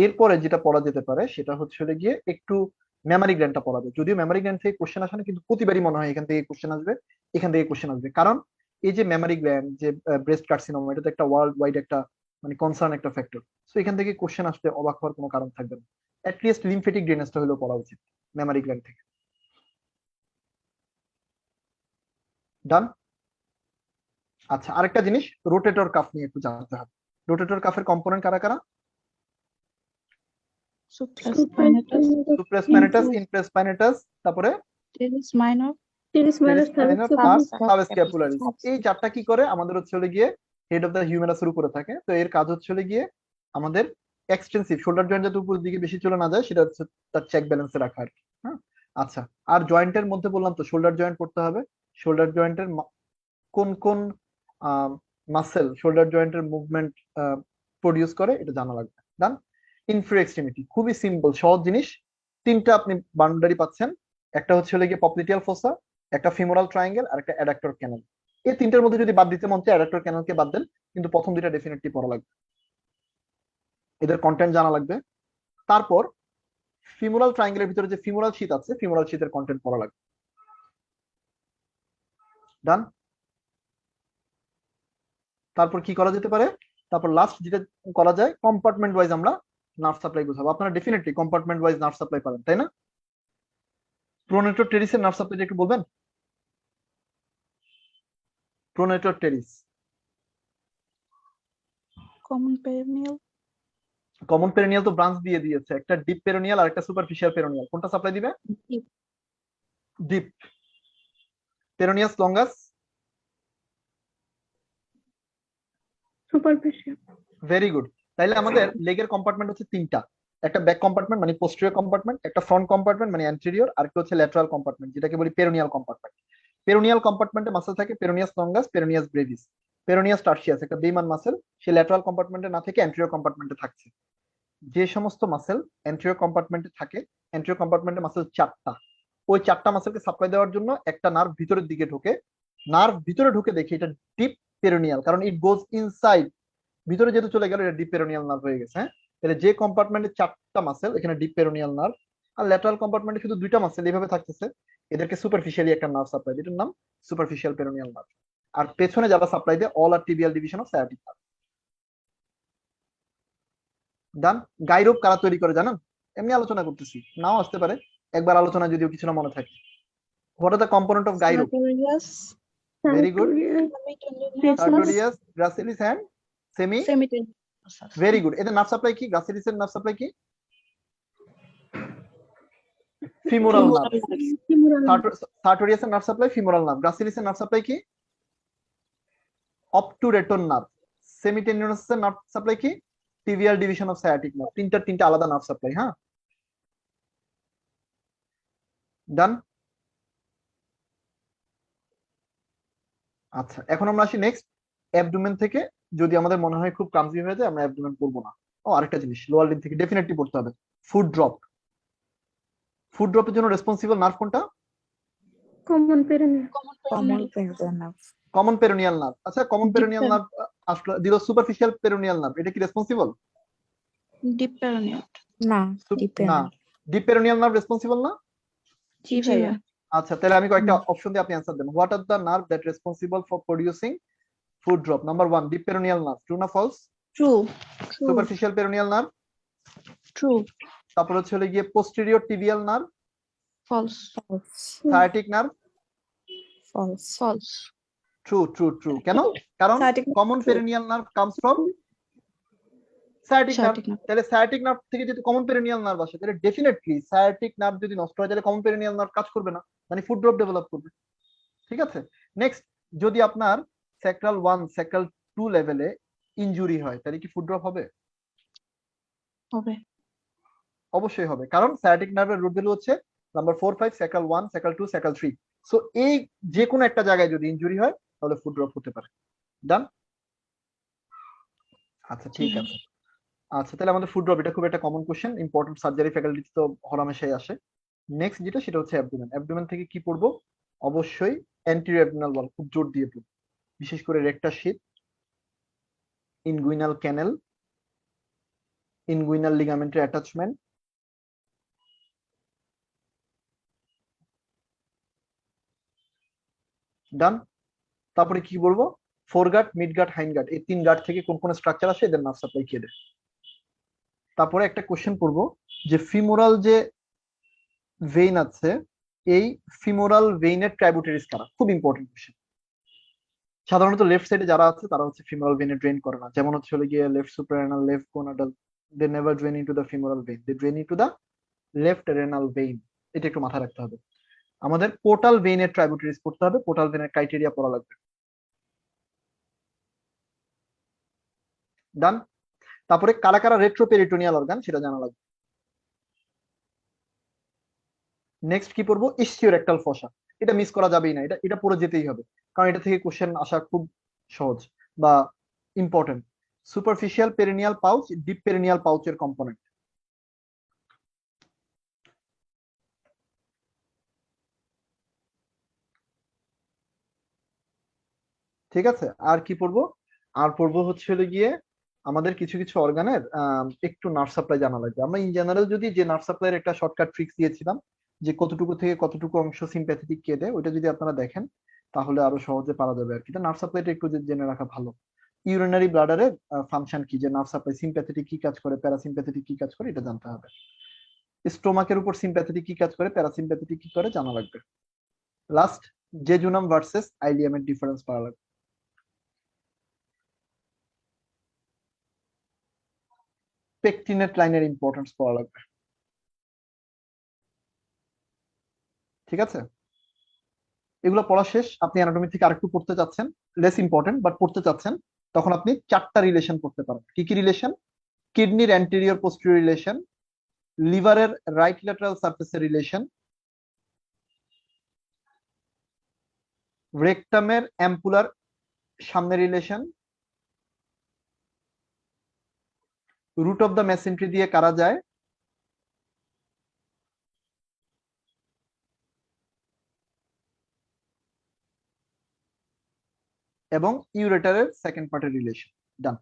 S1: এরপরে যেটা পড়া যেতে পারে সেটা হচ্ছে হলে গিয়ে একটু মেমারি গ্ল্যান্ডটা পড়া যায়। যদিও মেমারি গ্ল্যান্ড থেকে কোশ্চেন আসে না, কিন্তু প্রতিবারই মনে হয় এখান থেকে কোশ্চেন আসবে, এখান থেকে কোশ্চেন আসবে। কারণ এই যে মেমারি গ্ল্যান্ড, যে ব্রেস্ট কার্সিনোমা, এটা তো একটা ওয়ার্ল্ড ওয়াইড একটা মানে কনসার্ন একটা ফ্যাক্টর। সো এখান থেকে কোশ্চেন আসতে অবাক হওয়ার কোনো কারণ থাকবে না। অ্যাটলিস্ট লিম্ফেটিক ড্রেনেজটা হলেও পড়া উচিত মেমারি গ্ল্যান্ড থেকে। ডান। আচ্ছা, আরেকটা জিনিস, রোটেটর কাফ নিয়ে একটু জানতে হবে। রোটেটর কাফের কম্পোনেন্ট কারা কারা?
S5: সুপ্রাস্পাইনাটাস,
S1: সুপ্রাস্পাইনাটাস, ইনফ্রাস্পাইনাটাস, তারপরে
S5: টেরিস মাইনর,
S1: টেরিস মাইনর আর সাবস্ক্যাপুলারিস।
S5: সাবস্ক্যাপুলারিস।
S1: এই চারটা কি করে আমাদের হচ্ছে হলে গিয়ে হেড অফ দ্য হিউমেরাসের উপরে থাকে। তো এর কাজ হচ্ছে হলে গিয়ে আমাদের এক্সটেন্সিভ শোল্ডার জয়েন্ট যাতে উপরের দিকে বেশি চলে না যায়, সেটা হচ্ছে তার চেক ব্যালেন্সে রাখা আর কি। হ্যাঁ, আচ্ছা, আর জয়েন্টের মধ্যে বললাম তো শোল্ডার জয়েন্ট পড়তে হবে। শোল্ডার জয়েন্টের কোন কোন মাসেল শোল্ডার জয়েন্টের মুভমেন্ট প্রডিউস করে এটা জানা লাগবে। ডান। ইনফিরিয়র এক্সট্রিমিটি খুবই সিম্পল সহজ জিনিস, তিনটা আপনি বাউন্ডারি পাচ্ছেন, একটা হচ্ছে হলে গিয়ে পপলিটিয়াল ফোসা, একটা ফিমোরাল ট্রায়াঙ্গেল, আর একটা অ্যাডাক্টর ক্যানাল। এই তিনটার মধ্যে যদি বাদ দিতে মন চায় অ্যাডাক্টর ক্যানালকে বাদ দেন, কিন্তু প্রথম দুইটা ডেফিনেটলি পড়া লাগবে, এদের কন্টেন্ট জানা লাগবে। তারপর ফিমোরাল ট্রায়াঙ্গেলের ভিতরে যে ফিমোরাল শীথ আছে, ফিমোরাল শীথের কন্টেন্ট পড়া লাগবে। ডান। তারপর কি করা যেতে পারে? তারপর লাস্ট যেটা করা যায়, কম্পার্টমেন্ট ওয়াইজ আমরা নার্ভ সাপ্লাই বোঝাবো। আপনারা definitely compartment wise nerve supply পাবেন, তাই না? প্রোনেটর টেরিসের নার্ভ সাপ্লাইটা একটু বলবেন। Pronator teres,
S5: common peroneal,
S1: common peroneal তো ব্রাঞ্চ দিয়ে দিয়েছে, একটা ডিপ পেরিনিয়াল আর একটা সুপারফিশিয়াল পেরিনিয়াল। কোনটা সাপ্লাই দিবে? Deep. Peroneus longus,
S5: superficial.
S1: Very good. তাইলে আমাদের লেগের কম্পার্টমেন্ট হচ্ছে তিনটা, একটা ব্যাক কম্পার্টমেন্ট মানে পোস্টেরিয়র কম্পার্টমেন্ট, একটা ফ্রন্ট কম্পার্টমেন্ট মানে অ্যান্টেরিয়র, আর একটা হচ্ছে ল্যাটারাল কম্পার্টমেন্ট যেটাকে বলি পেরিনিয়াল কম্পার্টমেন্ট। পেরিনিয়াল কম্পার্টমেন্টে মাসেল থাকে পেরিনিয়াস লঙ্গাস, পেরিনিয়াস ব্রেভিস, পেরিনিয়াস টার্সিয়াস, একটা বেইমান মাসেল, সে ল্যাটারাল কম্পার্টমেন্টে না থেকে অ্যান্টেরিয়র কম্পার্টমেন্টে থাকছে। যে সমস্ত মাসেল অ্যান্টেরিয়র কম্পার্টমেন্টে থাকে, অ্যান্টেরিয়র কম্পার্টমেন্টে মাসেল চারটা, ওই চারটা মাসেলকে সাপ্লাই দেওয়ার জন্য একটা নার্ভ ভিতরের দিকে ঢোকে। নার্ভ ভিতরে ঢুকে দেখি এটা ডিপ পেরিনিয়াল, কারণ ইট গোজ ইনসাইড, ভিতরে যেহেতু চলে গেল এটা ডিপ পেরিনিয়াল নার্ভ হয়ে গেছে। হ্যাঁ, তাহলে যে কম্পার্টমেন্টে 4টা মাসেল, এখানে ডিপ পেরোনিয়াল নার্ভ, আর ল্যাটারাল কম্পার্টমেন্টে শুধু 2টা মাসেল এইভাবে থাকতেছে, এদেরকে সুপারফিশিয়ালি একটা নার্ভ সাপ্লাই, যেটার নাম সুপারফিশিয়াল পেরোনিয়াল নার্ভ। আর পেছনে যারা সাপ্লাই দেয় all are tibial division of sciatic nerve. Done. Guy rope কারা তৈরি করে জানেন? এমনি আলোচনা করতেছি, নাও আসতে পারে, একবার আলোচনা যদিও কিছু না মনে থাকে। What are the component of guy rope?
S5: Sartorius,
S1: very good.
S5: Sartorius,
S1: sartorius, gracilis and semi.
S5: Semitellamus.
S1: Very good. এদের নার্ভ সাপ্লাই কি? গ্রাসিলিসের নার্ভ সাপ্লাই কি? Femoral nerve. সার্টোরিয়াসের নার্ভ সাপ্লাই ফিমোরাল নার্ভ। গ্রাসিলিসের নার্ভ সাপ্লাই কি? Obturator nerve. সেমিটেনিয়াসের nerve supply কি? Tibial division of sciatic nerve. তিনটা আলাদা নার্ভ সাপ্লাই। হ্যাঁ, ডান। আচ্ছা, এখন আমরা আসি নেক্সট অ্যাবডোমেন থেকে। যদি আমাদের মনে হয় খুব ক্লামজি হয়ে যায়, আমরা অ্যাবডোমেন করবো না। ও আরেকটা জিনিস লোয়ার লিম্ব থেকে ডেফিনেটলি পড়তে হবে, ফুড ড্রপ। ফুড ড্রপের জন্য রেসপন্সিবল নার্ভ কোনটা?
S5: Common perineal.
S1: Common peroneal nerve. আচ্ছা, কমন পেরোনিয়াল নার্ভ আসলে দিল সুপারফিশিয়াল পেরোনিয়াল নার্ভ, এটা কি রেসপন্সিবল?
S5: Deep perineal.
S2: না,
S1: না, ডিপ পেরোনিয়াল নার্ভ রেসপন্সিবল না।
S5: জি ভাইয়া।
S1: আচ্ছা, তাহলে আমি কয়েকটা অপশন দিয়ে আপনি অ্যান্সার দেন। What are the nerve that responsible for producing foot drop? Number 1 deep peroneal nerve, true না false?
S5: True.
S1: Superficial peroneal nerve.
S5: True.
S1: তারপর হচ্ছে হলো গিয়ে posterior tibial nerve,
S5: False.
S1: Sciatic nerve.
S5: False.
S1: True. কেন? কারণ
S2: Sciatic nerve
S1: common
S2: true.
S1: Peroneal nerve comes from sciatic nerve.
S5: Sciatic nerve.
S1: তাহলে sciatic nerve থেকে যদি কমন পেরিনিয়াল নার্ভ আসে, তাহলে ডেফিনেটলি সায়াটিক নার্ভ যদি নষ্ট হয়, তাহলে কমন পেরিনিয়াল নার্ভ কাজ করবে না, মানে ফুড ড্রপ ডেভেলপ করবে। ঠিক আছে, নেক্সট, যদি আপনার স্যাক্রাল 1 স্যাক্রাল 2 লেভেলে ইনজুরি হয়, তাহলে কি ফুড ড্রপ হবে?
S5: হবে।
S1: অবশ্যই হবে, কারণ সায়াটিক নার্ভের রুট ভ্যালু হচ্ছে number 4 5, sacral 1 sacral 2 sacral 3। So এই যে কোনো একটা জায়গায় যদি ইনজুরি হয়, তাহলে ফুড ড্রপ হতে পারে। ডান। আচ্ছা, ঠিক আছে। আচ্ছা, তাহলে আমাদের ফুড ড্রপ, এটা খুব একটা common question, important surgery faculty তো হরহামেশাই আসে। নেক্সট যেটা, সেটা হচ্ছে অ্যাবডোমেন। অ্যাবডোমেন থেকে কি পড়বো? অবশ্যই অ্যান্টেরিয়র অ্যাবডোমিনাল ওয়াল, খুব জোর দিয়ে পড়বো, বিশেষ করে রেক্টাস শীথ, ইনগুইনাল ক্যানেল, ইনগুইনাল লিগামেন্টের অ্যাটাচমেন্ট, ডান। তারপরে কি বলবো? ফোরগার্ড, মিডগার্ড, হাইন্ডগার্ড, এই 3 গার্ড থেকে কোন কোন স্ট্রাকচার আসে, এদের নার্ভ সাপ্লাই কি দেয়। তারপরে একটা কোশ্চেন পড়বো যে ফিমোরাল যে ভেইন আছে, এই ফিমোরাল ভেইনের ট্রাইবুটারিজ কারা? খুব ইম্পর্টেন্ট কোশ্চেন। সাধারণত লেফট সাইডে যারা আছে তারা হচ্ছে ফিমোরাল ভেইনে ড্রেন করে না, যেমন হচ্ছে গিয়ে left suprarenal, left gonadal, they never drain into the femoral vein, they drain into the left renal vein. এটা একটু মাথায় রাখতে হবে। আমাদের পোর্টাল ভেইনের ট্রাইবুটারিজ পড়তে হবে, পোর্টাল ভেইনের ক্রাইটেরিয়া পড়া লাগবে। ডান। তারপরে কারা কারা রেট্রোপেরিটোনিয়াল অর্গান, সেটা জানা লাগবে। নেক্সট কি পড়বো? ইসচিওরেক্টাল ফসা। এটা মিস করা যাবেই না, এটা পড়ে যেতেই হবে, কারণ এটা থেকে কোশ্চেন আসা খুব সহজ বা important. Superficial perineal pouch, deep perineal পাউচের কম্পোনেন্ট। ঠিক আছে, আর কি পড়বো? আর পড়বো হচ্ছে গিয়ে আমাদের কিছু কিছু অর্গানের একটু নার্ভ সাপ্লাই জানা লাগবে। আমরা ইন জেনারেল যদি যে নার্ভ সাপ্লাইয়ের একটা শর্টকাট ট্রিক্স দিয়েছিলাম, যে কতটুকু থেকে কতটুকু অংশ সিম্প্যাথেটিক কে দেয়, ওইটা যদি আপনারা দেখেন তাহলে আরো সহজে পারা যাবে আর কি। নার্ভ সাপ্লাইটা একটু জেনে রাখা ভালো। ইউরিনারি ব্লাডারের ফাংশন কি, যে নার্ভ সাপ্লাই সিম্প্যাথেটিক কি কাজ করে, প্যারাসিম্প্যাথেটিক কি কাজ করে, এটা জানতে হবে। স্টোমাকের উপর সিম্প্যাথেটিক কি কাজ করে, প্যারাসিম্প্যাথেটিক কি করে, জানা লাগবে। লাস্ট, জেজুনাম ভার্সেস আইলিয়ামের ডিফারেন্স পাওয়া লাগবে। পেকটিনেট লাইনের ইম্পর্টেন্স পড়া লাগবে। ঠিক আছে, এগুলো পড়া শেষ। আপনি অ্যানাটমি থেকে আরেকটু পড়তে চাচ্ছেন, লেস ইম্পর্টেন্ট বাট পড়তে চাচ্ছেন, তখন আপনি 4টা রিলেশন পড়তে পারেন। কি কি রিলেশন? কিডনির অ্যান্টেরিয়র পোস্টেরিয়র রিলেশন, লিভারের রাইট ল্যাটারাল সারফেসের রিলেশন, রেকটামের অ্যাম্পুলার সামনের রিলেশন, রুট অফ দ্য মেসেন্ট্রি দিয়ে কারা যায়, এবং ইউরেটারের সেকেন্ড পার্টের রিলেশন। ডান,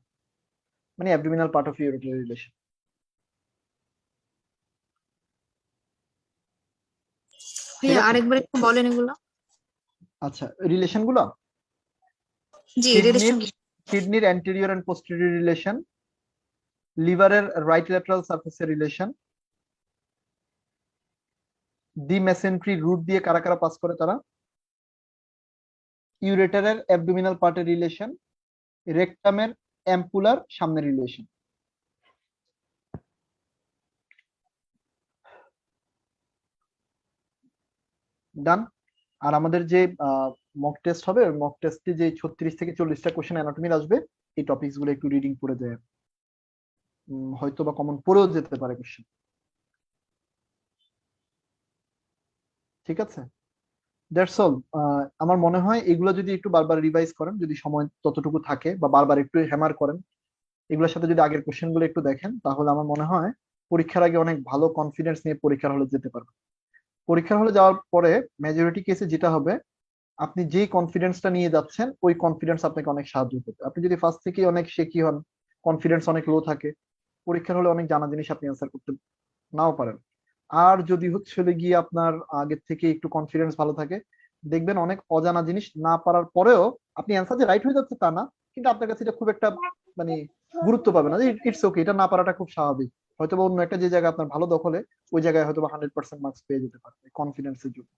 S1: মানে অ্যাবডোমিনাল পার্ট অফ ইউরেটারের রিলেশন।
S5: ভাইয়া
S1: আছে?
S5: আরেকবার একটু বলেন এগুলো।
S1: আচ্ছা, রিলেশন গুলো
S5: জি
S1: কিডনির
S5: রিলেশন।
S1: কিডনির অ্যান্টেরিয়র এন্ড পোস্টেরিয়র রিলেশন, লিভারের রাইট ল্যাটারাল সারফেসের রিলেশন, দি মেসেন্ট্রি রুট দিয়ে কারা কারা পাস করে তারা, ইউরেটারের অ্যাবডোমিনাল পার্টের রিলেশন, রেকটামের অ্যাম্পুলার সামনের রিলেশন। ডান। আর আমাদের যে মক টেস্ট হবে, মক টেস্টে যে 36 থেকে 40টা কোশ্চেন অ্যানাটমির আসবে, এই টপিকস গুলো একটু রিডিং করে দেয়, হয়তো বা কমন পড়েও যেতে পারে কোশ্চেন। ঠিক আছে, দ্যাটস অল। আমার মনে হয় এগুলো যদি একটু বারবার রিভাইজ করেন, যদি সময় ততটুকু থাকে, বা বারবার একটু হ্যামার করেন, এগুলোর সাথে যদি আগের কোশ্চেন গুলো একটু দেখেন, তাহলে আমার মনে হয় পরীক্ষার আগে অনেক ভালো কনফিডেন্স নিয়ে পরীক্ষার হলে যেতে পারবেন। পরীক্ষার হলে যাওয়ার পরে মেজরিটি কেসে যেটা হবে, আপনি যে কনফিডেন্সটা নিয়ে যাচ্ছেন, ওই কনফিডেন্স আপনাকে অনেক সাহায্য করবে। আপনি যদি ফার্স্ট থেকেই অনেক শেকি হন, কনফিডেন্স অনেক লো থাকে, পরীক্ষার হলে অনেক জানা জিনিস আপনি অ্যান্সার করতে নাও পারেন। আর যদি হচ্ছে গিয়ে আপনার আগের থেকে একটু কনফিডেন্স ভালো থাকে, দেখবেন অনেক অজানা জিনিস না পারার পরেও আপনি অ্যান্সার যে রাইট হয়ে যাচ্ছে তা না, কিন্তু আপনার কাছে এটা খুব একটা মানে গুরুত্ব পাবে না, যে ইটস ওকে, এটা না পারাটা খুব স্বাভাবিক। হয়তো বা অন্য একটা যে জায়গায় আপনার ভালো দখলে, ওই জায়গায় হয়তো বা 100% মার্কস পেয়ে যেতে পারবে কনফিডেন্সের জন্য।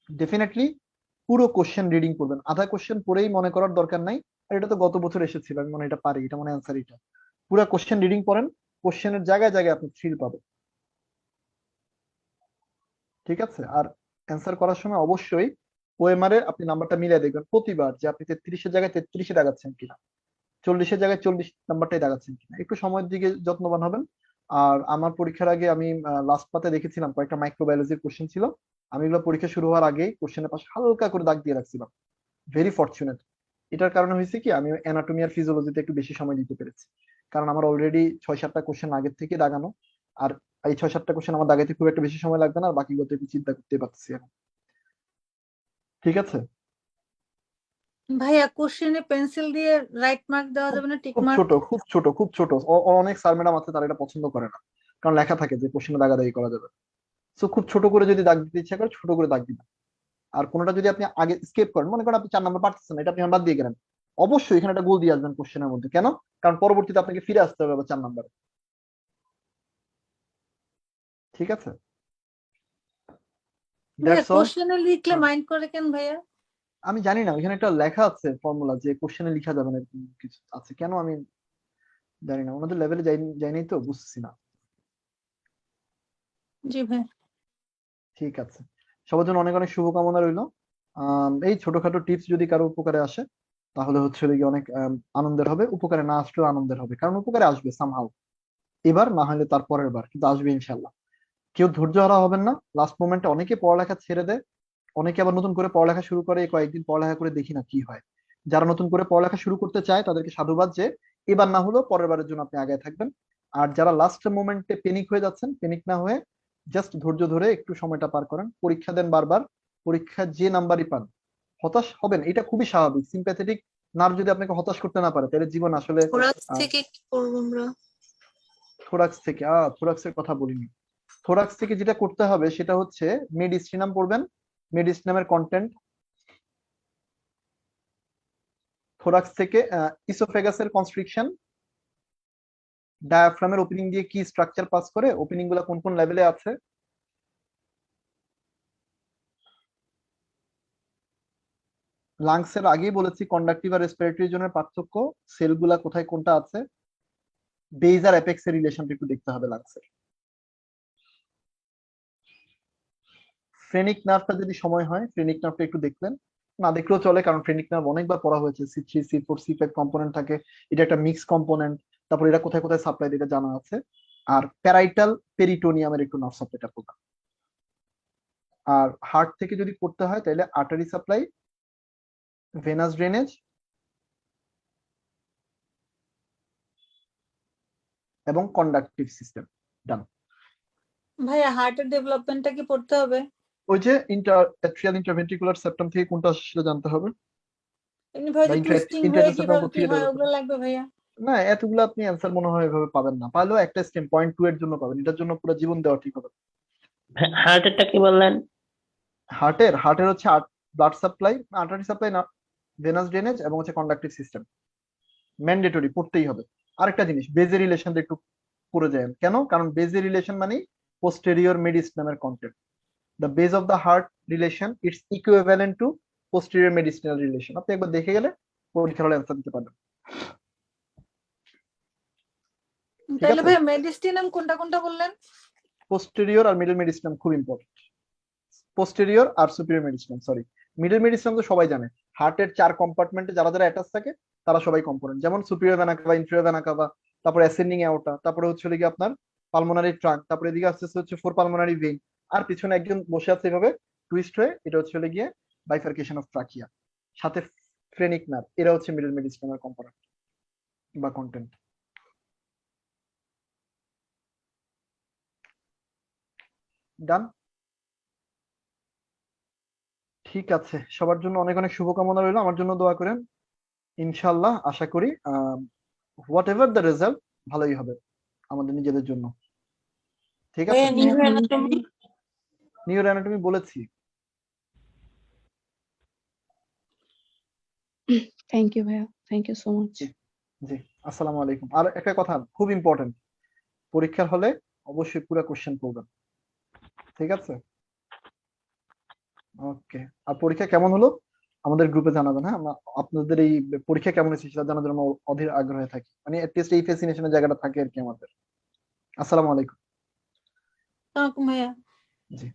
S1: ডেফিনেটলি পুরো কোশ্চেন রিডিং করবেন, আধা কোশ্চেন পড়েই মনে করার দরকার নাই। আর এটা তো গত বছর এসেছিল, আমি মনে হয় এটা পারি, এটা মনে অ্যান্সার এটা। পুরো কোশ্চেন রিডিং করেন, কোশ্চেনের জায়গায় জায়গায় আপনি থ্রিল পাবেন। ঠিক আছে, আর অ্যান্সার করার সময় অবশ্যই ওএমআর এর আপনি নাম্বারটা মিলিয়ে দেখবেন প্রতিবার, যে আপনি 33-এর জায়গায় 33-এ দাগাচ্ছেন কিনা, 40-এর জায়গায় 40 নাম্বারটাই দাগাচ্ছেন কিনা। একটু সময়ের দিকে যত্নবান হবেন। আর আমার পরীক্ষার আগে আমি লাস্ট পাতে দেখেছিলাম কয়েকটা মাইক্রোবায়োলজির কোশ্চেন ছিল, আমি এগুলো পরীক্ষা শুরু হওয়ার আগেই কোশ্চেনের পাশে হালকা করে দাগ দিয়ে রাখছিলাম। Very fortunate. এটার কারণে হয়েছে কি, আমি অ্যানাটমি আর ফিজিওলজিতে একটু বেশি সময় দিতে পেরেছি, কারণ আমার অলরেডি 6-7টা কোশ্চেন আগের থেকে দাগানো। আর এই 6-7টা কোশ্চেন আমার দাগাইতে খুব একটা বেশি সময় লাগবে না, আর বাকিগুলো একটু চিন্তা করতে পারছি এখন। ঠিক আছে,
S7: ভাইয়া কোশ্চেনে পেন্সিল দিয়ে রাইট মার্ক দেওয়া যাবে না, টিক
S1: খুব
S7: মার্ক?
S1: ছোট, খুব ছোট, খুব ছোট। অনেক স্যার ম্যাডাম আছে তারা এটা পছন্দ করে না, কারণ লেখা থাকে যে কোশ্চেনে দাগাদাগি করা যাবে। তো খুব ছোট করে যদি দাগ দিতে ইচ্ছা করে, ছোট করে দাগ দিবেন। আর কোনোটা যদি আপনি আগে স্কেপ করেন, মনে করেন আপনি 4 নাম্বার পারতেছেন না, এটা আপনি বাদ দিয়ে গেলেন, অবশ্যই এখানে একটা গোল দিয়ে আসবেন কোশ্চেনের মধ্যে। কেন? কারণ পরবর্তীতে আপনাকে ফিরে আসতে হবে আবার 4 নাম্বারে। ঠিক আছে,
S7: ভাইয়া
S1: দ্যাটস অল।
S7: কোশ্চেনে লিখলে মাইন্ড করে কেন ভাইয়া?
S1: আমি জানি না, ওইখানে একটা লেখা আছে ফর্মুলা, যে কোশ্চেনে লেখা যাবে না, এরকম কিছু আছে কেন আমি জানি না, ওনাদের লেভেলে যাই নাই তো বুঝছি না।
S7: জি ভাই।
S1: ঠিক আছে, সবার জন্য অনেক অনেক শুভকামনা রইলো। এই ছোটখাটো টিপস যদি কারো উপকারে আসে, তাহলে হচ্ছে কি অনেক আনন্দের হবে। উপকারে না আসলেও আনন্দের হবে, কারণ উপকারে আসবে সামহাউ, এবার না হলে তার পরের বার কিন্তু আসবে ইনশাল্লাহ। কেউ ধৈর্য হারা হবেন না। লাস্ট মোমেন্টে অনেকে পড়ালেখা ছেড়ে দেয়, অনেকে আবার নতুন করে পড়ালেখা শুরু করে, কয়েকদিন পড়ালেখা করে দেখি না কি হয়। যারা নতুন করে পড়ালেখা শুরু করতে চায় তাদেরকে সাধুবাদ, যে এবার না হলেও পরের বারের জন্য আপনি আগায় থাকবেন। আর যারা লাস্ট মোমেন্টে পেনিক হয়ে যাচ্ছেন, পেনিক না হয়ে জাস্ট ধৈর্য ধরে একটু সময়টা পার করেন, পরীক্ষা দেন বারবার, পরীক্ষা যে নাম্বারই পান, হতাশ হবেন, এটা খুবই স্বাভাবিক। সিম্প্যাথেটিক নার্ভ যদি আপনাকে হতাশ করতে না পারে, তাহলে জীবন আসলে
S5: থোরাক্স থেকে কি করবো আমরা?
S1: থোরাক্স থেকে থোরাক্সের কথা বলিনি। থোরাক্স থেকে যেটা করতে হবে সেটা হচ্ছে মেডিস্টিনাম পড়বেন। মেডিস্টিনামের কন্টেন্ট, থোরাক্স থেকে ইসোফেগাসের কনস্ট্রিকশন, ডায়াফ্রামের ওপেনিং দিয়ে কি স্ট্রাকচার পাস করে, ওপেনিং গুলা কোন কোন লেভেলে আছে, লাংস এর আগেই বলেছি কন্ডাক্টিভ আর রেসপিরেটরি জোনের পার্থক্য, সেলগুলা কোথায় কোনটা আছে, বেজ আর অ্যাপেক্স এর রিলেশনটা একটু দেখতে হবে লাংসের। ফ্রেনিক নার্ভটা যদি সময় হয়, ফ্রেনিক নার্ভটা একটু দেখলেন, না দেখলেও চলে, কারণ ফ্রেনিক নার্ভ অনেকবার পড়া হয়েছে, C3 C4 C5 কম্পোনেন্ট থাকে, এটা একটা মিক্স কম্পোনেন্ট। তারপর এরা কোথায় কোথায় সাপ্লাই এটা জানা আছে। আর প্যারাইটাল পেরিটোনিয়ামের একটু নার্ভ সাপ্লাইটা পড়া। আর হার্ট থেকে যদি পড়তে হয় তাহলে আর্টারি সাপ্লাই, ভেনাস ড্রেনেজ এবং কন্ডাকটিভ সিস্টেম। ডান।
S7: ভাইয়া হার্টের ডেভেলপমেন্টটা কি পড়তে হবে?
S1: ওই যে অ্যাট্রিয়াল ইন্টারভেন্ট্রিকুলার সেপ্টাম থেকে কোনটা আসে সেটা জানতে হবে,
S7: এমনি ভাই
S1: বা
S7: যে টুইস্টিং হয়ে
S1: ইন্টারনাল সেপ্টাম
S7: কিভাবে কি
S1: থেকে
S7: হয়
S1: ডেভেলপ।
S7: ওগুলো লাগবে ভাইয়া?
S1: না, এতগুলো আপনি অ্যান্সার মনে হয় এভাবে পাবেন না, পারলেও একটা স্টেম 0.2 এর জন্য পাবেন, এটার জন্য পুরো জীবন দেওয়া ঠিক হবে।
S3: হার্টেরটা কি বললেন?
S1: হার্টের হচ্ছে ব্লাড সাপ্লাই, আর্টারি সাপ্লাই না, ভেনাস ড্রেনেজ এবং হচ্ছে কন্ডাক্টিভ সিস্টেম, ম্যান্ডেটরি পড়তেই হবে। আরেকটা জিনিস, বেজের রিলেশন একটু পড়ে যায়, কেন? কারণ বেজের রিলেশন মানে পোস্টেরিয়র মেডিসিনামের content. The base of the heart relation it's equivalent to posterior mediastinal relation. আপনি একবার দেখে গেলে পরীক্ষার হলে অ্যান্সার দিতে পারবেন।
S7: তাহলে
S1: আছে?
S7: ভাইয়া মেডিস্টিনাম কোনটা কোনটা বললেন?
S1: পোস্টেরিয়র আর মিডল মেডিসিনাম খুব ইম্পর্টেন্ট। পোস্টেরিয়র আর সুপিরিয়র মেডিসিনাম, সরি মিডল মেডিসিনাম তো সবাই জানে, হার্টের 4 কম্পার্টমেন্টে যারা যারা অ্যাটাচ থাকে তারা সবাই কম্পোনেন্ট, যেমন superior vena CAVA, inferior vena CAVA, তারপর অ্যাসেন্ডিং অ্যাওর্টা, তারপরে হচ্ছে কি আপনার পালমোনারি ট্রাঙ্ক, তারপরে এদিকে আস্তে আস্তে হচ্ছে 4 পালমোনারি ভেইন, আর পিছনে একজন বসে আছে এভাবে টুইস্ট হয়ে, এটা হচ্ছে গিয়ে বাইফার্কেশন অফ ট্রাকিয়া, সাথে ফ্রেনিক নার্ভ, এরা হচ্ছে মিডল মেডিসিনামের কম্পোনেন্ট বা কন্টেন্ট। ডান? ঠিক আছে, সবার জন্য অনেক অনেক শুভকামনা রইলো, আমার জন্য দোয়া করেন। ইনশাআল্লাহ আশা করি হোয়াট এভার দ্য রেজাল্ট ভালোই হবে আমাদের নিজেদের জন্য। ঠিক আছে, নিউরো অ্যানাটমি বলেছি।
S9: থ্যাংক ইউ ভাইয়া, থ্যাংক ইউ সো মাচ।
S1: জি, আসসালামু আলাইকুম। আর একটা কথা খুব ইম্পর্টেন্ট, পরীক্ষার হলে অবশ্যই পুরো কোশ্চেন পড়বেন, ঠিক আছে? ওকে, আর পরীক্ষা কেমন হলো আমাদের গ্রুপে জানাবেন, হ্যাঁ? আপনাদের এই পরীক্ষা কেমন হয়েছে সেটা জানার জন্য অধীর আগ্রহে থাকি, মানে অ্যাটলিস্ট এই ফ্যাসিনেশনের জায়গাটা থাকে আর কি আমাদের। আসসালামু আলাইকুম।
S7: ভাইয়া।
S1: জি।